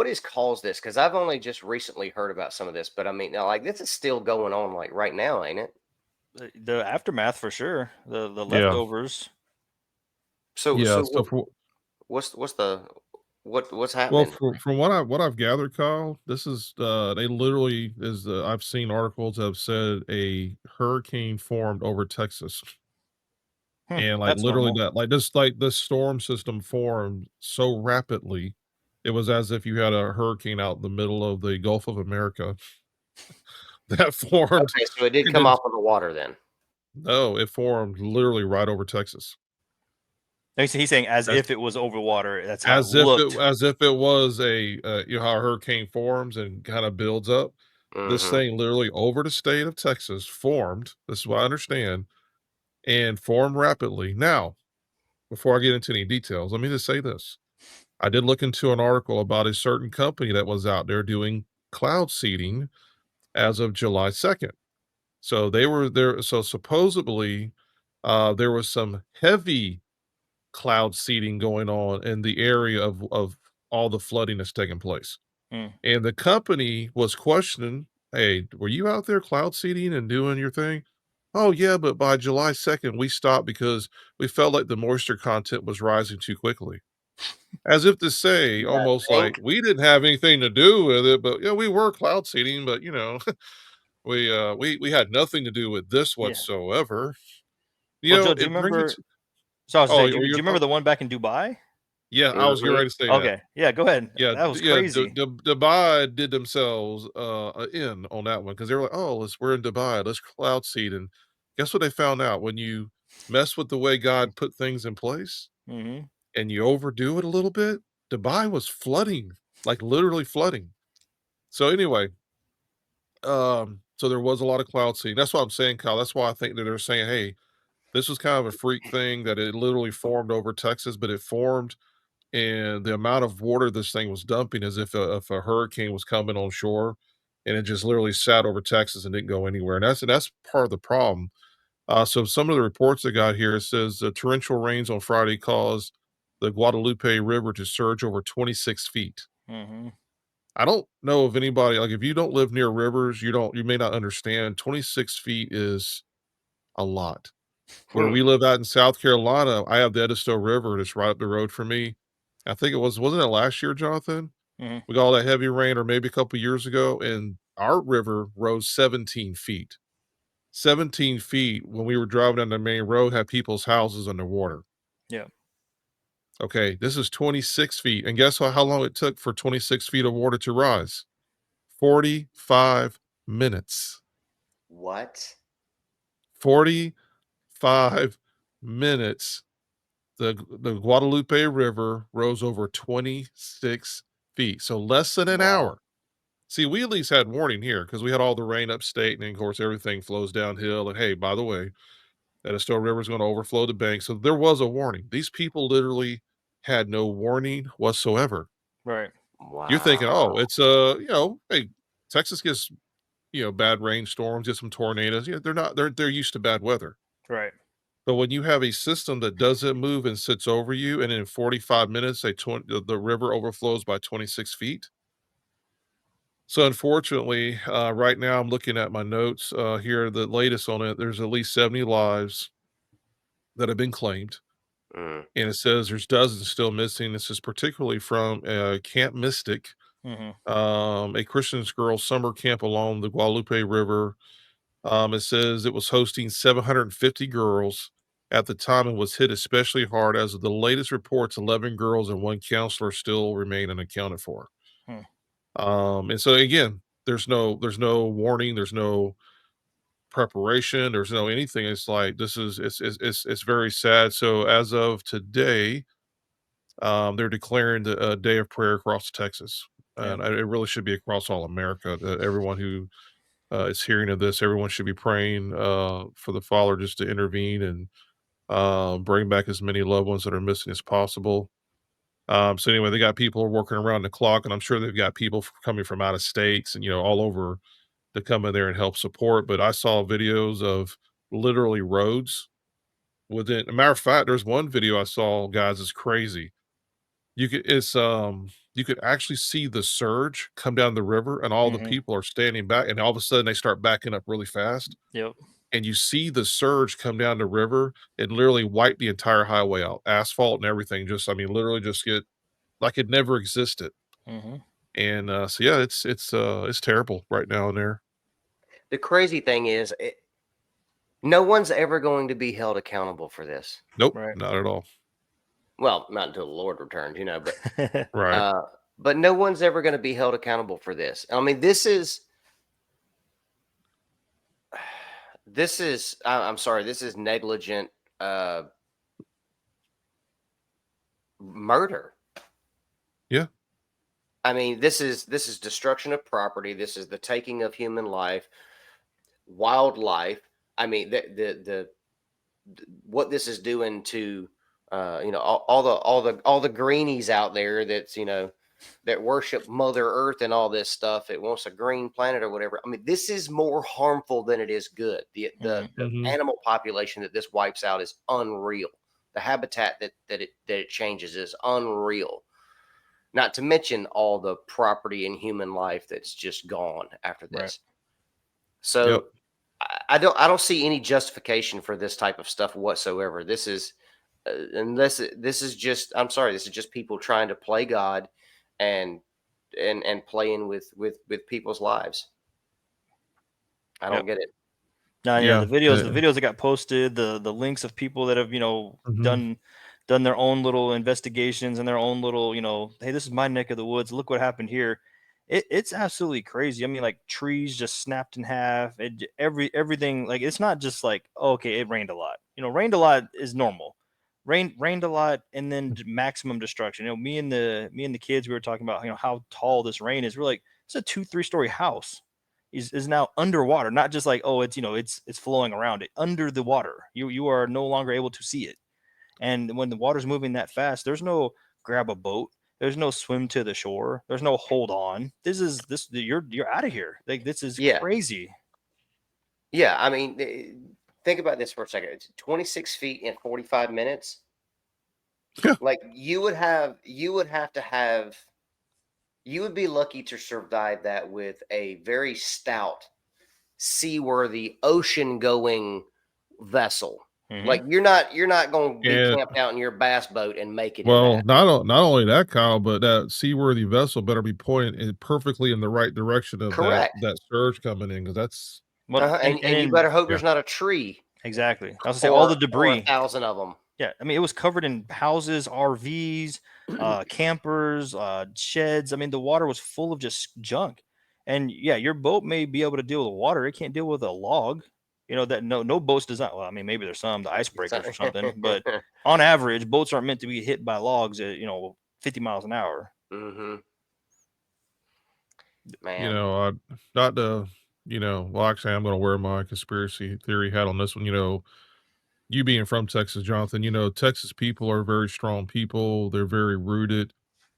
has caused this? Because I've only just recently heard about some of this, but I mean, now, like this is still going on, like right now, ain't it? The aftermath for sure. The Yeah. leftovers. So Yeah. so So what, what's well, happening? from what I've gathered, Kyle, this is they literally is I've seen articles that have said a hurricane formed over Texas. And like That's literally normal. that like this storm system formed so rapidly, it was as if you had a hurricane out in the middle of the Gulf of America that formed. Okay, so it did It come did off of the water then. no, it formed literally right over Texas. He's saying as As if it was over water. That's how it looked. as if it was a how a hurricane forms and kind of builds up. This Mm-hmm. thing literally over the state of Texas formed. This is what I understand, and formed rapidly. Now, before I get into any details, let me just say this. I did look into an article about a certain company that was out there doing cloud seeding as of July 2nd. So they were there. So supposedly, there was some heavy cloud seeding going on in the area of all the flooding that's taking place. Mm. And the company was questioning, "Hey, were you out there cloud seeding and doing your thing?" "Oh, yeah, but by July 2nd, we stopped because we felt like the moisture content was rising too quickly." As if to say, You got almost zinc. like, "We didn't have anything to do with it, but, yeah, we were cloud seeding, but, we had nothing to do with this Yeah. whatsoever." Well, Joe, do you It brings it remember? to So I was oh, saying, are do you you remember gonna the one back in Dubai? Yeah, I was getting Mm-hmm. ready to say that. Okay, yeah, go ahead. Yeah, That was crazy. Dubai did themselves, in on that one because they were like, "Oh, we're in Dubai, let's cloud seed," and guess what they found out? When you mess with the way God put things in place Hmm. and you overdo it a little bit, Dubai was flooding, like, literally flooding. So, anyway, so there was a lot of cloud seeding. That's what I'm saying, Kyle. That's why I think that they're saying, "Hey, this was kind of a freak thing that it literally formed over Texas, but it formed and the amount of water this thing was dumping as if a hurricane was coming on shore, and it just literally sat over Texas and didn't go anywhere, and that's part of the problem. So some of the reports I got here, it says the torrential rains on Friday caused the Guadalupe River to surge over 26 feet. Hmm. I don't know if anybody like, if you don't live near rivers, you may not understand 26 feet is a lot. Where Hmm. we live out in South Carolina, I have the Edisto River that's right up the road from me. I think wasn't it last year, Jonathan? Hmm. We got all that heavy rain or maybe a couple years ago, and our river rose 17 feet. 17 feet when we were driving down the main road had people's houses underwater. Yeah. Okay, this is 26 feet. And guess how long it took for 26 feet of water to rise? 45 minutes. What? 45 minutes. The Guadalupe River rose over 26 feet. So less than an Wow. hour. See, we at least had warning here because we had all the rain upstate, and then, of course, everything flows downhill. And hey, by the way, that Estill River is going to overflow the bank. So there was a warning. These people literally had no warning whatsoever. Right. You're thinking, oh, Wow. it's hey, Texas gets bad rainstorms, get some tornadoes. They're used to bad weather. Right. But when you have a system that doesn't move and sits over you, and in 45 minutes, the river overflows by 26 feet. So unfortunately, right now I'm looking at my notes here, the latest on it. There's at least 70 lives that have been claimed, Mm. and it says there's dozens still missing. This is particularly from Camp Mystic, Hmm. a Christian girls' summer camp along the Guadalupe River. It says it was hosting 750 girls at the time and was hit especially hard. As of the latest reports, 11 girls and one counselor still remain unaccounted for. Hmm. And so again, there's no warning, there's no preparation, there's no anything. It's like this is it's very sad. So as of today, they're declaring a day of prayer across Texas, Yeah. and it really should be across all America. Everyone who is hearing of this, everyone should be praying for the Father just to intervene and bring back as many loved ones that are missing as possible. So anyway, they got people working around the clock, and I'm sure they've got people coming from out of states and all over to come in there and help support. But I saw videos of literally roads within. A matter of fact, there's one video I saw, guys, is crazy. You could actually see the surge come down the river, and all the Hmm. people are standing back, and all of a sudden they start backing up really fast, Yep. and you see the surge come down the river and literally wipe the entire highway out, asphalt and everything. Just, I mean, literally just get like it never existed. Hmm. And so yeah, it's terrible right now in there. The crazy thing is, no one's ever going to be held accountable for this. Nope, Right. not at all. Well, not until the Lord returns, Right. uh, but no one's ever going to be held accountable for this. I mean, this is I'm sorry, this is negligent uh, murder. Yeah. I mean, this is destruction of property. This is the taking of human life, wildlife. I mean, the what this is doing to all the greenies out there that's that worship Mother Earth and all this stuff. It wants a green planet or whatever. I mean, this is more harmful than it is good. The Mhm. animal population that this wipes out is unreal. The habitat that it changes is unreal. Not to mention all the property and human life that's just gone after Right. this. So Yep. I don't see any justification for this type of stuff whatsoever. This is this is just, I'm sorry, this is just people trying to play God and playing with people's lives. I Yep. don't get it. No, yeah, Yeah. the videos that got posted, the links of people that have, Mhm. done their own little investigations and their own little, hey, this is my neck of the woods. Look what happened here. It's absolutely crazy. I mean, like trees just snapped in half. Everything, like it's not just like, oh, okay, it rained a lot. Rained a lot is normal. Rained a lot, and then maximum destruction. Me and the kids, we were talking about how tall this rain is. We're like, it's a 2-3 story house is now underwater, not just like, oh, it's flowing around it under the water. You are no longer able to see it. And when the water's moving that fast, there's no grab a boat, there's no swim to the shore, there's no hold on. You're out of here. Like, this is Yeah, crazy. yeah. I mean, think about this for a second. It's 26 feet in 45 minutes. Yeah. Like you would be lucky to survive that with a very stout, seaworthy, ocean-going vessel. Hmm. Like you're not going to be And camped out in your bass boat and make it in well, that. not only that, Kyle, but that seaworthy vessel better be pointing perfectly in the right direction of that Correct. that surge coming in, because that's Well, and And you then better hope yeah. there's not a tree exactly, I was gonna say all the or a debris. thousand of them. Yeah, I mean, it was covered in houses, RVs, campers, sheds. I mean, the water was full of just junk. And yeah, your boat may be able to deal with water. It can't deal with a log. That no boats design. Well, I mean, maybe there's some, the icebreakers or something, but on average, boats aren't meant to be hit by logs at 50 miles an hour. Hmm. You Man. know, not to, well, actually, I'm going to wear my conspiracy theory hat on this one. You being from Texas, Jonathan, Texas people are very strong people. They're very rooted.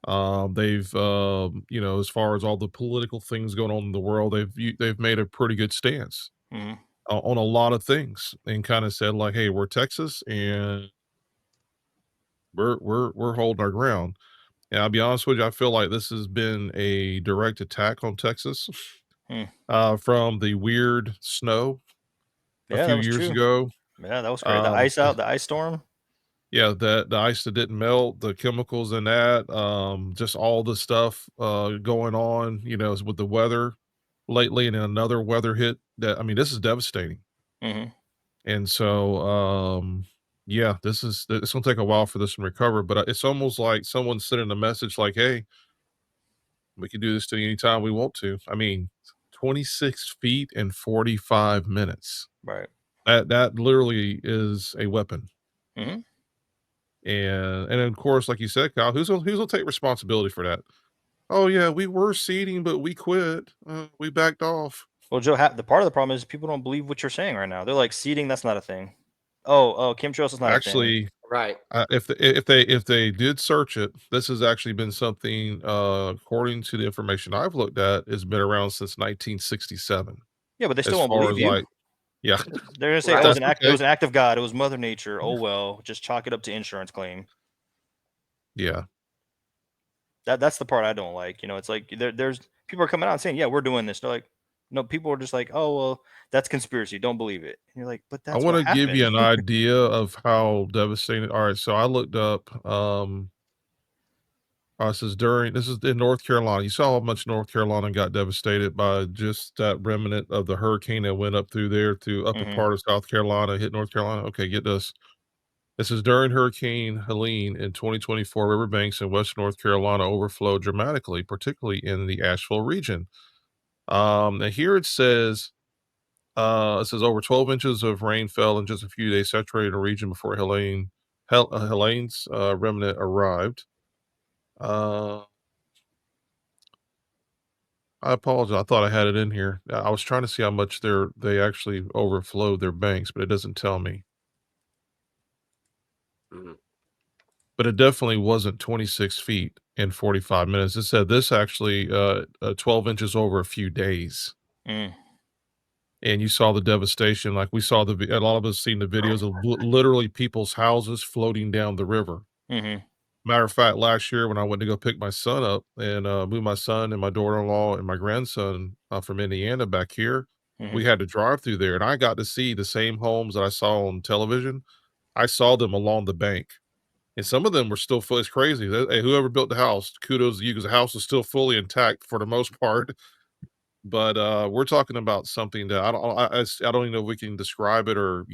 They've, as far as all the political things going on in the world, they've made a pretty good stance Mhm. on a lot of things, and kind of said like, "Hey, we're Texas, and we're holding our ground." And I'll be honest with you, I feel like this has been a direct attack on Texas, Mm. from the weird snow a Yeah, that few was years true. ago. Yeah, that was great. Um, The ice storm. yeah, the ice that didn't melt, the chemicals in that, just all the stuff going on, with the weather lately, and then another weather hit that, I mean, this is devastating. Mhm. And so, yeah, it's gonna take a while for this to recover, but it's almost like someone's sending a message like, "Hey, we can do this to you anytime we want to." I mean, 26 feet and 45 minutes. Right. That literally is a weapon. Mhm. And of course, like you said, Kyle, who's gonna take responsibility for that? "Oh, yeah, we were seeding, but we quit. We backed off." Well, Joe, the part of the problem is people don't believe what you're saying right now. They're like seeding, that's not a thing. Oh, chemtrails is not a thing. Actually, Right. if they did search it, this has actually been something, according to the information I've looked at, has been around since 1967. Yeah, but they still As won't far believe as, you. like, yeah, They're gonna say Right. that's it okay. was an act of God, it was Mother Nature. Oh well, just chalk it up to insurance claim. Yeah. That's the part I don't like. It's like there's people are coming out and saying, "Yeah, we're doing this." They're like, no, people are just like, "Oh well, that's conspiracy. Don't believe it." And you're like, "But I that's what wanna give you happened." an idea of how devastating. Alright, so I looked up, this is in North Carolina. You saw how much North Carolina got devastated by just that remnant of the hurricane that went up through there to upper Hmm. part of South Carolina, hit North Carolina? Okay, get this. This is during Hurricane Helene in 2024, riverbanks in West North Carolina overflowed dramatically, particularly in the Asheville region. And here it says over 12 inches of rain fell in just a few days, saturating the region before Helene's remnant arrived. Uh, I apologize. I thought I had it in here. I was trying to see how much they actually overflowed their banks, but it doesn't tell me. Mhm. But it definitely wasn't 26 feet in 45 minutes. It said this actually 12 inches over a few days. Mm, And you saw the devastation. Like we saw a lot of us seen the videos of literally people's houses floating down the river. hmm. Matter of fact, last year when I went to go pick my son up and move my son and my daughter-in-law and my grandson from Indiana back here, Hmm. we had to drive through there, and I got to see the same homes that I saw on television. I saw them along the bank, and some of them were still full. It's crazy. Hey, whoever built the house, kudos to you because the house is still fully intact for the most part. But we're talking about something that I don't even know if we can describe it, or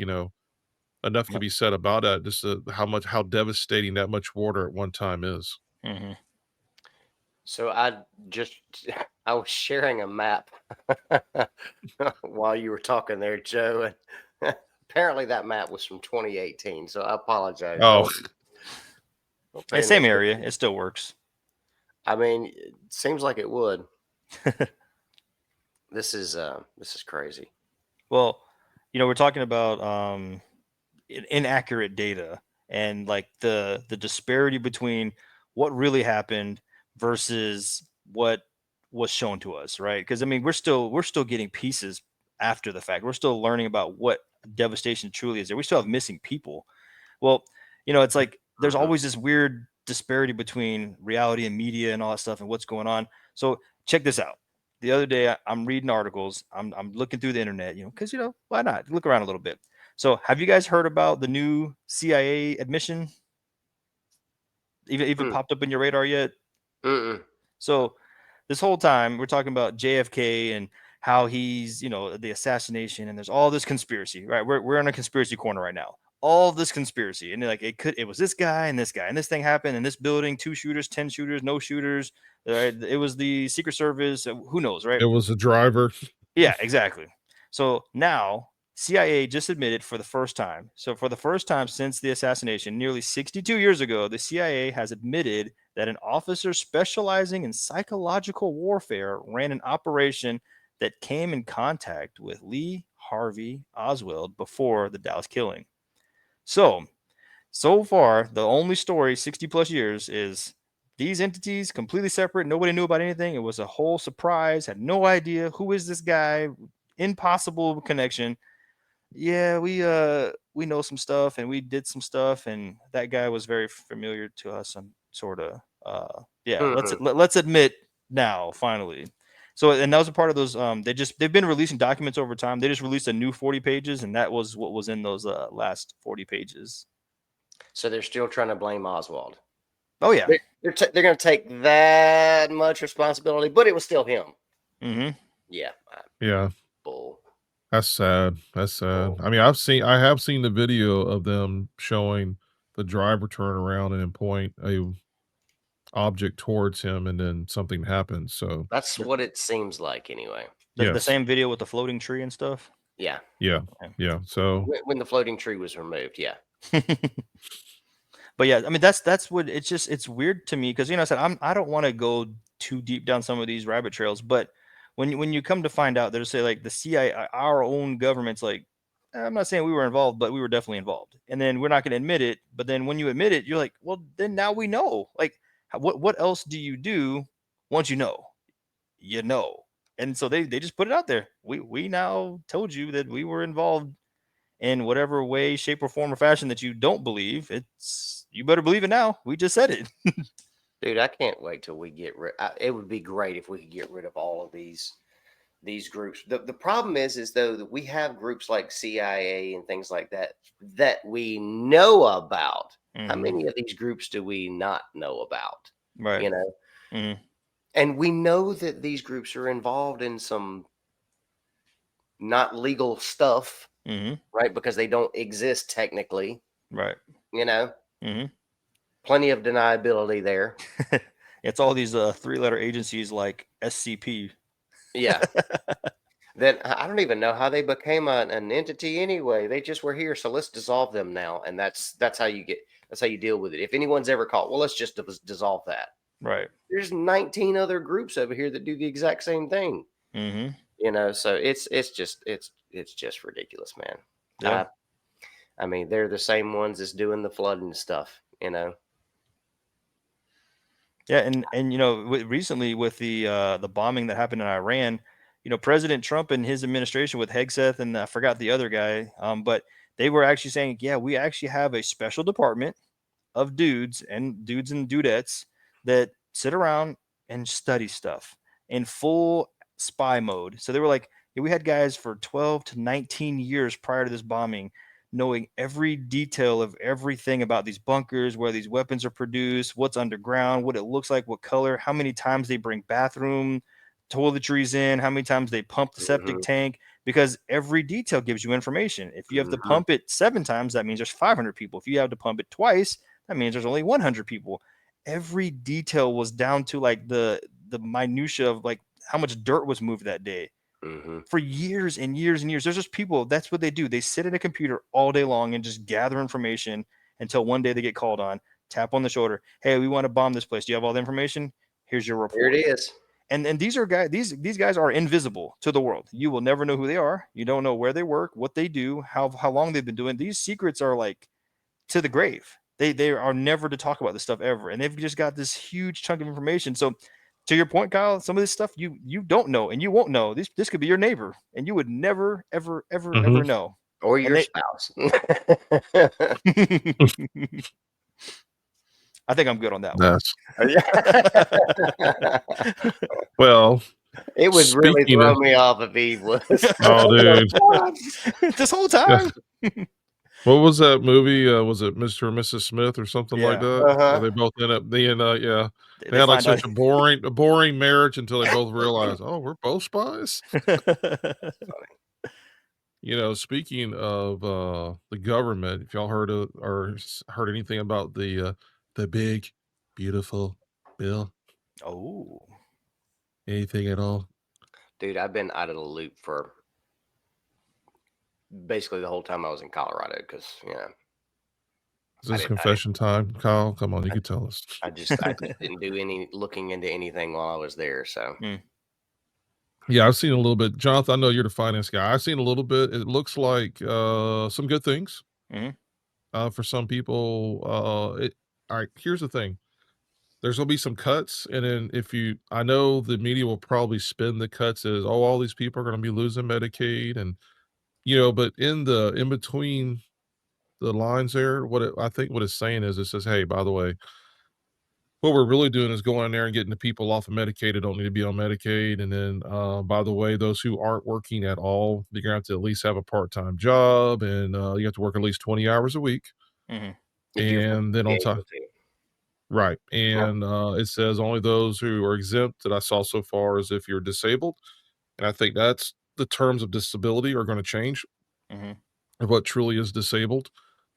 enough can be said about that. Just how devastating that much water at one time is. Hmm. So just I was sharing a map while you were talking there, Joe, and apparently that map was from 2018. So I apologize. Oh, Don't Hey, pay any same area. attention. It still works. I mean, it seems like it would. This is crazy. Well, we're talking about inaccurate data and like the disparity between what really happened versus what was shown to us, right? Because I mean, we're still getting pieces after the fact. We're still learning about what devastation truly is there. We still have missing people. Well, it's like there's Mhm. always this weird disparity between reality and media and all that stuff and what's going on. So check this out. The other day, I'm reading articles. I'm looking through the internet, because why not look around a little bit. So, have you guys heard about the new CIA admission? Even Mm. popped up in your radar yet? Mm-mm. So, this whole time we're talking about JFK and how he's, the assassination, and there's all this conspiracy, right? We're in a conspiracy corner right now. All this conspiracy, and like it was this guy and this guy, and this thing happened in this building, 2 shooters, 10 shooters, no shooters. Right? It was the Secret Service. Who knows, right? it was a driver. Yeah, exactly. So now CIA just admitted for the first time. So for the first time since the assassination, nearly 62 years ago, the CIA has admitted that an officer specializing in psychological warfare ran an operation that came in contact with Lee Harvey Oswald before the Dallas killing. So far, the only story 60 plus years is these entities completely separate. Nobody knew about anything. It was a whole surprise. Had no idea who is this guy. Impossible connection. Yeah, we know some stuff and we did some stuff, and that guy was very familiar to us and sort of yeah. Let's admit now finally. So and that was a part of those. They've been releasing documents over time. They just released a new 40 pages, and that was what was in those last 40 pages. So they're still trying to blame Oswald. Oh yeah, They're going to take that much responsibility, but it was still him. mm-hmm. Yeah. Yeah. Bull. That's sad. That's sad. Bull. I mean, I have seen the video of them showing the driver turn around and point a object towards him, and then something happens. So That's what it seems like anyway. The yes. same video with the floating tree and stuff. Yeah. Yeah. Yeah. So When the floating tree was removed, yeah. But yeah, I mean that's what it's weird to me because I said I don't want to go too deep down some of these rabbit trails, but when you come to find out, they'll say like the CIA, our own government's like, I'm not saying we were involved, but we were definitely involved, and then we're not going to admit it. But then when you admit it, you're like, well, then now we know. Like, what else do you do once you know? You know, and so they just put it out there. We now told you that we were involved in whatever way, shape, or form or fashion that you don't believe. You better believe it now. We just said it. Dude, I can't wait till we get rid. It would be great if we could get rid of all of these groups. The problem is though that we have groups like CIA and things like that we know about. How many of these groups do we not know about? Right. You know, and we know that these groups are involved in some not legal stuff, right? Because they don't exist technically, right? You know, plenty of deniability there. It's all these 3-letter agencies like SCP. Yeah. That I don't even know how they became an entity anyway. They just were here, so let's dissolve them now, and that's how you deal with it. If anyone's ever caught, well, let's just dissolve that. Right. There's 19 other groups over here that do the exact same thing. You know, so it's just ridiculous, man. Yeah. I mean, they're the same ones that's doing the flooding stuff. You know. Yeah, and recently with the bombing that happened in Iran, President Trump and his administration with Hegseth and I forgot the other guy, but they were actually saying, yeah, we actually have a special department of dudes and dudettes that sit around and study stuff in full spy mode. So they were like, yeah, we had guys for 12 to 19 years prior to this bombing knowing every detail of everything about these bunkers, where these weapons are produced, what's underground, what it looks like, what color, how many times they bring bathroom toiletries in, how many times they pump the septic tank, because every detail gives you information. If you have to pump it 7 times, that means there's 500 people. If you have to pump it twice, that means there's only 100 people. Every detail was down to like the minutia of like how much dirt was moved that day. For years and years and years. There's just people, that's what they do. They sit at a computer all day long and just gather information until one day they get called on, tap on the shoulder. Hey, we want to bomb this place. Do you have all the information? Here's your report. Here it is. And these are guys, these guys are invisible to the world. You will never know who they are. You don't know where they work, what they do, how long they've been doing. These secrets are like to the grave. They are never to talk about this stuff ever. And they've just got this huge chunk of information. So to your point, Kyle, some of this stuff you don't know and you won't know. This could be your neighbor and you would never, ever, ever, ever know. Or your spouse. I think I'm good on that one. Well, it would really throw me off if he was. Oh, dude. This whole time. What was that movie? Was it Mr. and Mrs. Smith or something like that? They both end up being they had like such a boring marriage until they both realized, oh, we're both spies. Speaking of the government, if y'all heard anything about the big beautiful bill? Oh, anything at all? Dude, I've been out of the loop for basically the whole time I was in Colorado because, Is this confession time, Kyle? Come on, you can tell us. I just didn't do any looking into anything while I was there. So, yeah, I've seen a little bit. Jonathan, I know you're the finance guy. I've seen a little bit. It looks like some good things for some people. All right, here's the thing. there's gonna be some cuts, and then I know the media will probably spin the cuts as, oh, all these people are gonna be losing Medicaid, and but in between the lines there, I think what it's saying is, it says, hey, by the way, what we're really doing is going in there and getting the people off of Medicaid that don't need to be on Medicaid. And then, by the way, those who aren't working at all, you're gonna have to at least have a part-time job, and you have to work at least 20 hours a week. Hmm. if you're going And to then be on able top, to. right. Yeah, And it says only those who are exempt that I saw so far is if you're disabled. And I think that's the terms of disability are going to change Hmm. of what truly is disabled.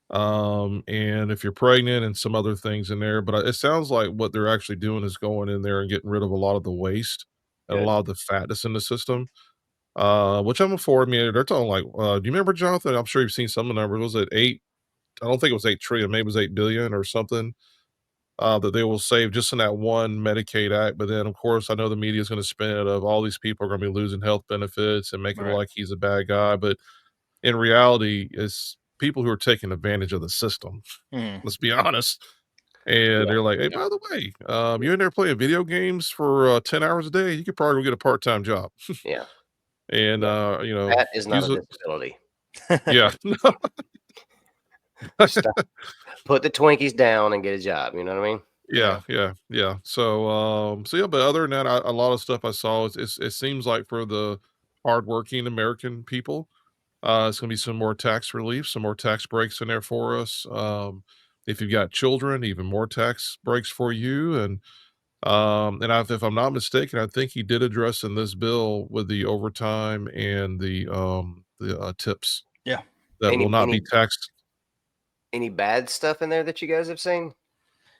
And if you're pregnant and some other things in there, but it sounds like what they're actually doing is going in there and getting rid of a lot of the waste and a good. lot of the fat that's in the system. Which I'm for. I mean, they're talking like, do you remember, Jonathan? I'm sure you've seen some of the numbers. Was it eight? I don't think it was 8 trillion. Maybe it was 8 billion or something. That they will save just in that one Medicaid act. But then, of course, I know the media is going to spin it of all these people are going to be losing health benefits and make it Right. like he's a bad guy. But in reality, it's people who are taking advantage of the system. Hmm. Let's be honest. And Yeah, they're like, hey, yeah, by the way, you're in there playing video games for 10 hours a day. You could probably go get a part time job. yeah, And, yeah. That is not use a it. disability. Yeah. Stop. Put the Twinkies down and get a job. You know what I mean? Yeah. Yeah, yeah, yeah. So yeah, but other than that, a lot of stuff I saw, it seems like for the hardworking American people, it's gonna be some more tax relief, some more tax breaks in there for us. If you've got children, even more tax breaks for you. If I'm not mistaken, I think he did address in this bill with the overtime and the tips Yeah. that will Any not be any taxed. any bad stuff in there that you guys have seen?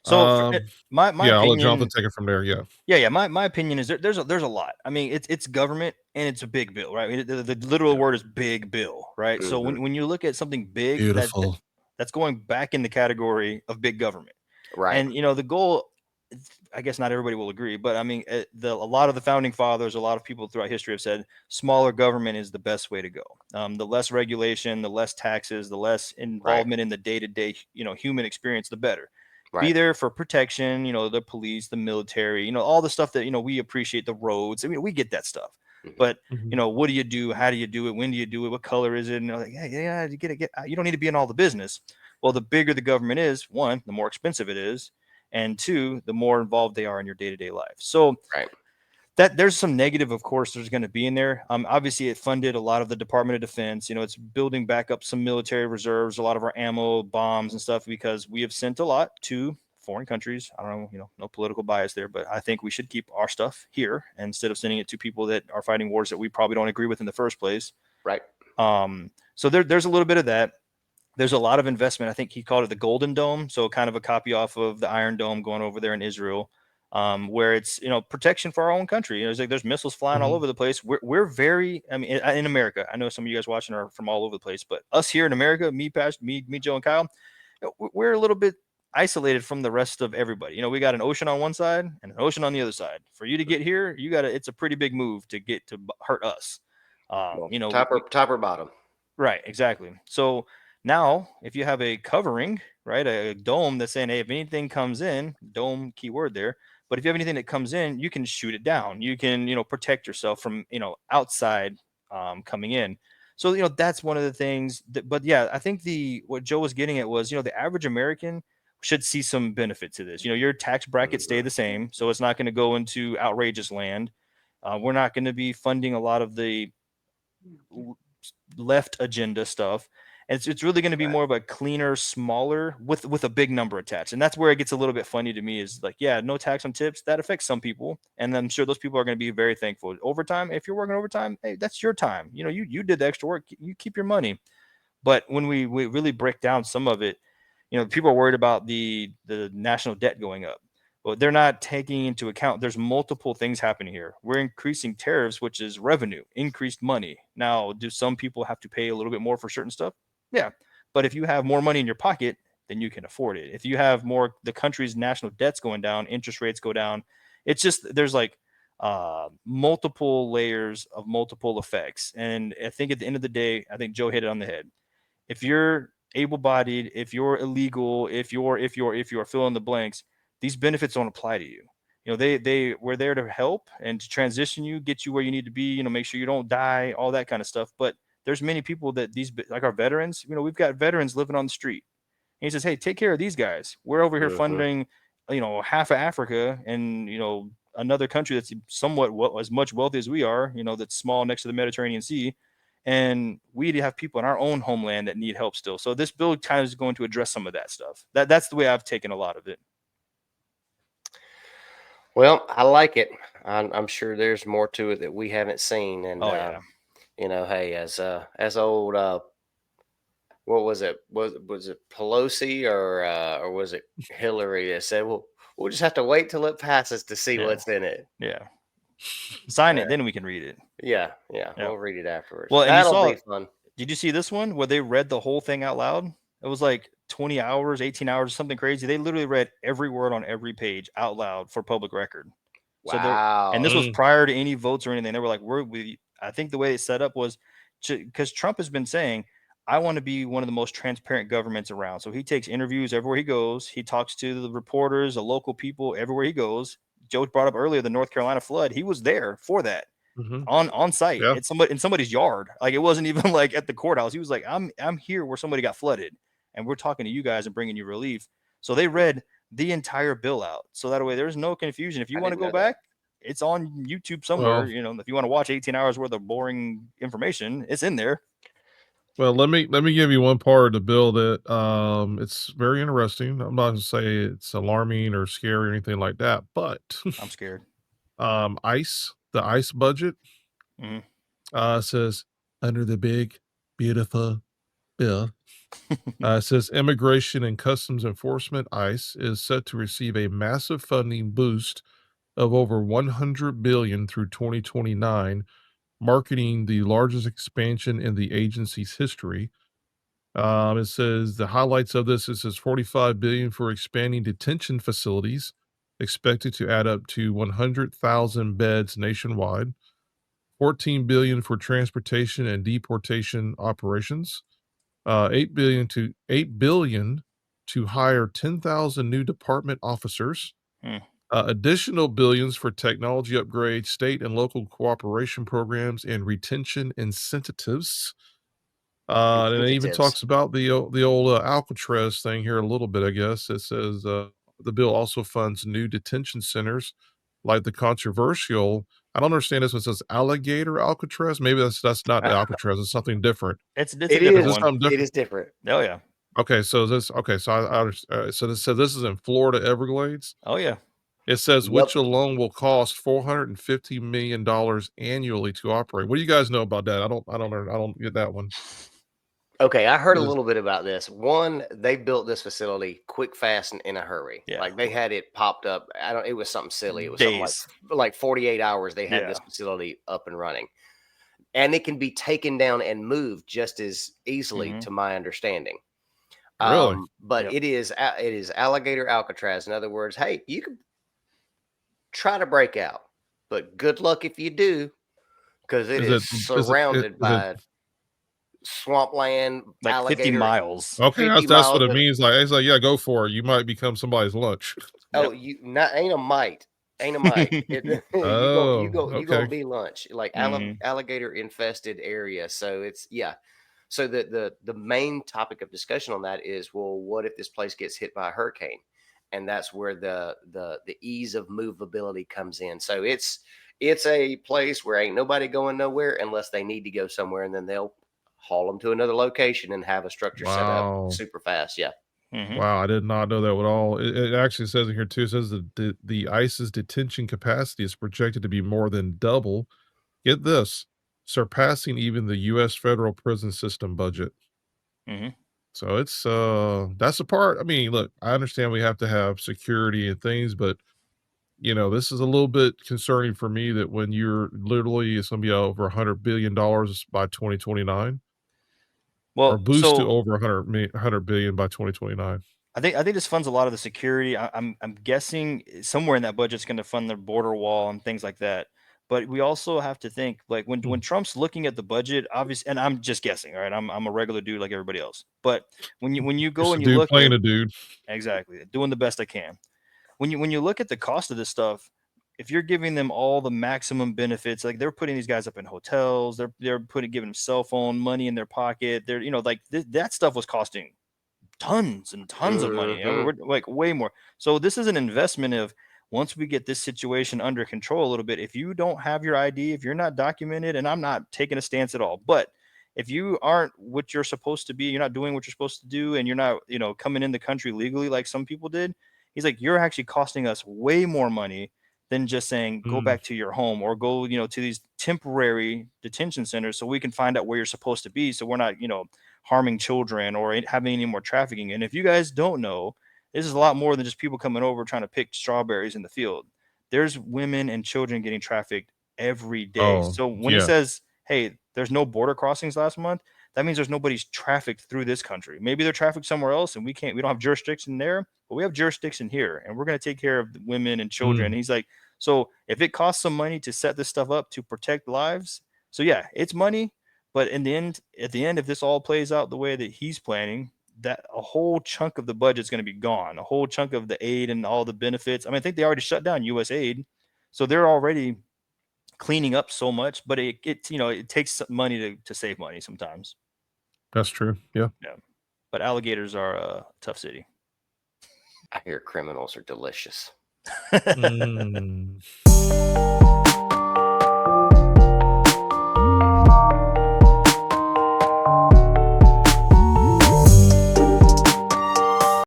So Um, my yeah, I'll let Jonathan opinion, take it from there. Yeah. yeah. My opinion is there's a lot. I mean, it's government and it's a big bill, right? I mean, the literal word is big bill, right? So Hmm. when you look at something big, Beautiful. that's going back in the category of big government. Right, And the goal, I guess not everybody will agree, but I mean, a lot of the founding fathers, a lot of people throughout history have said smaller government is the best way to go. The less regulation, the less taxes, the less right, involvement in the day to day, human experience, the better. Be right. there for protection, the police, the military, all the stuff that we appreciate, the roads. I mean, we get that stuff, Mhm. but Mhm. what do you do? How do you do it? When do you do it? What color is it? And like, yeah, yeah, you get. You don't need to be in all the business. Well, the bigger the government is, one, the more expensive it is, and two, the more involved they are in your day-to-day life. So Right, that there's some negative, of course, there's going to be in there. Obviously it funded a lot of the Department of Defense. It's building back up some military reserves, a lot of our ammo, bombs, and stuff, because we have sent a lot to foreign countries. I don't know, no political bias there, but I think we should keep our stuff here instead of sending it to people that are fighting wars that we probably don't agree with in the first place. right. So there's a little bit of that. There's a lot of investment. I think he called it the Golden Dome, so kind of a copy off of the Iron Dome going over there in Israel, where it's protection for our own country. There's missiles flying all Mhm. over the place. We're very, I mean, in America. I know some of you guys watching are from all over the place, but us here in America, me, Joe, and Kyle, we're a little bit isolated from the rest of everybody. We got an ocean on one side and an ocean on the other side. For you to get here, it's a pretty big move to get to hurt us. Well, We, top or bottom. Right, exactly. So now, if you have a covering, right, a dome that's saying, hey, if anything comes in, dome keyword there, but if you have anything that comes in, you can shoot it down. You can, protect yourself from, outside coming in. So, that's one of the things that, but yeah, I think what Joe was getting at was, the average American should see some benefit to this. Your tax brackets stay Mhm. the same. So it's not going to go into outrageous land. We're not going to be funding a lot of the left agenda stuff. And it's really going to be Right. more of a cleaner, smaller with a big number attached. And that's where it gets a little bit funny to me is like, yeah, no tax on tips. That affects some people. And I'm sure those people are going to be very thankful. Overtime, if you're working overtime, hey, that's your time. You did the extra work. You keep your money. But when we really break down some of it, people are worried about the national debt going up. But they're not taking into account there's multiple things happening here. We're increasing tariffs, which is revenue, increased money. Now, do some people have to pay a little bit more for certain stuff? Yeah. But if you have more money in your pocket, then you can afford it. If you have more, the country's national debt's going down, interest rates go down. It's just there's like multiple layers of multiple effects. And I think at the end of the day, I think Joe hit it on the head. If you're able-bodied, if you're illegal, if you're fill in the blanks, these benefits don't apply to you. We're there to help and to transition you, get you where you need to be, make sure you don't die, all that kind of stuff. But there's many people that like our veterans, we've got veterans living on the street. And he says, hey, take care of these guys. We're over here Mhm. funding, half of Africa and, another country that's somewhat as much wealthy as we are, that's small next to the Mediterranean Sea. And we have people in our own homeland that need help still. So this bill kind of is going to address some of that stuff. That's the way I've taken a lot of it. Well, I like it. I'm sure there's more to it that we haven't seen. And Oh yeah. hey, as old what was it? Was it Pelosi or was it Hillary that said, "Well, we'll just have to wait till it passes to see Yeah. what's in it." Yeah. Sign it, then we can read it. Yeah, Yeah. we'll read it afterwards. Well, and That'll be fun. did you see this one where they read the whole thing out loud? It was like 20 hours, 18 hours, something crazy. They literally read every word on every page out loud for public record. So and this Wow. was prior to any votes or anything. They were like, I think the way it's set up was because Trump has been saying, I want to be one of the most transparent governments around. So he takes interviews everywhere he goes. He talks to the reporters, the local people everywhere he goes. Joe brought up earlier the North Carolina flood. He was there for that Mhm. on site. Yeah. It's in somebody's yard. Like it wasn't even like at the courthouse. He was like, I'm here where somebody got flooded, and we're talking to you guys and bringing you relief. So they read the entire bill out. So that way there's no confusion. If you I want to didn't go know that. back, it's on YouTube somewhere. Well, If you want to watch 18 hours worth of boring information, it's in there. let me give you one part of the bill that it's very interesting. I'm not gonna say it's alarming or scary or anything like that, but I'm scared. the ICE budget Mhm. says under the big beautiful bill. It says Immigration and Customs Enforcement (ICE) is set to receive a massive funding boost of over 100 billion through 2029, marking the largest expansion in the agency's history. It says the highlights of this. It says 45 billion for expanding detention facilities, expected to add up to 100,000 beds nationwide. 14 billion for transportation and deportation operations. 8 billion to hire 10,000 new department officers. Hmm. Additional billions for technology upgrades, state and local cooperation programs, and retention incentives. And it even Incentives. talks about the old Alcatraz thing here a little bit. I guess it says the bill also funds new detention centers, like the controversial. I don't understand this one. It says alligator Alcatraz. Maybe that's not the Alcatraz. It's something different. It's a It different Is is. this one. something It different? is different. Oh yeah. Okay, so this okay, so so this is in Florida Everglades. Oh yeah. It says Yep. which alone will cost $450 million annually to operate. What do you guys know about that? I don't get that one. Okay, I heard a Is- little bit about this. One, they built this facility quick, fast, and in a hurry. Yeah. Like they had it popped up. I don't. It was something silly. It was something Days. like 48 hours. They had Yeah. this facility up and running, and it can be taken down and moved just as easily, Mhm. to my understanding. Really? But Yep. it is alligator Alcatraz. In other words, hey, you can try to break out, but good luck if you do, because it Is is it surrounded is it by swampland, Like 50 alligator, miles. okay, 50 that's what miles it of, means. Like it's like, yeah, go for it. You might become somebody's lunch. oh, Yep. you not ain't a mite. Ain't a mite. Oh, You gonna okay. be lunch. Like Mhm. alligator infested area. So it's yeah. So the main topic of discussion on that is, well, what if this place gets hit by a hurricane? And that's where the ease of movability comes in. So it's a place where ain't nobody going nowhere unless they need to go somewhere, and then they'll haul them to another location and have a structure set up Wow. super fast. Yeah. Mhm. Wow, I did not know that at all. It actually says in here too, it says that the ICE's detention capacity is projected to be more than double. Get this, surpassing even the US federal prison system budget. Mhm. So it's that's the part. I mean, look, I understand we have to have security and things, but this is a little bit concerning for me that when you're literally it's gonna be over $100 billion by 2029, or Well, boost to so over 100 billion by 2029. I think this funds a lot of the security. I'm guessing somewhere in that budget's going to fund the border wall and things like that. But we also have to think like when Hmm. Trump's looking at the budget, obviously, and I'm just guessing, all right? I'm a regular dude like everybody else. But when you go Just a and you dude look playing at a dude. exactly doing the best I can. when you look at the cost of this stuff, if you're giving them all the maximum benefits, like they're putting these guys up in hotels, they're giving them cell phone money in their pocket, they're like that stuff was costing tons and tons of money. And we're like way more. So this is an investment of, once we get this situation under control a little bit, if you don't have your ID, if you're not documented, and I'm not taking a stance at all, but if you aren't what you're supposed to be, you're not doing what you're supposed to do, and you're not, coming in the country legally like some people did, he's like, you're actually costing us way more money than just saying go back to your home, or go, to these temporary detention centers so we can find out where you're supposed to be, so we're not, harming children or having any more trafficking. And if you guys don't know, this is a lot more than just people coming over trying to pick strawberries in the field. There's women and children getting trafficked every day. Oh, So when he yeah. says, hey, there's no border crossings last month, that means there's nobody's trafficked through this country. Maybe they're trafficked somewhere else and we don't have jurisdiction there, but we have jurisdiction here, and we're going to take care of the women and children. And he's like, so if it costs some money to set this stuff up to protect lives, so yeah, it's money. But at the end, if this all plays out the way that he's planning, that a whole chunk of the budget is going to be gone. A whole chunk of the aid and all the benefits. I mean, I think they already shut down U.S. aid, so they're already cleaning up so much. But it takes money to save money sometimes. That's true. Yeah. Yeah. But alligators are a tough city. I hear criminals are delicious. Mm.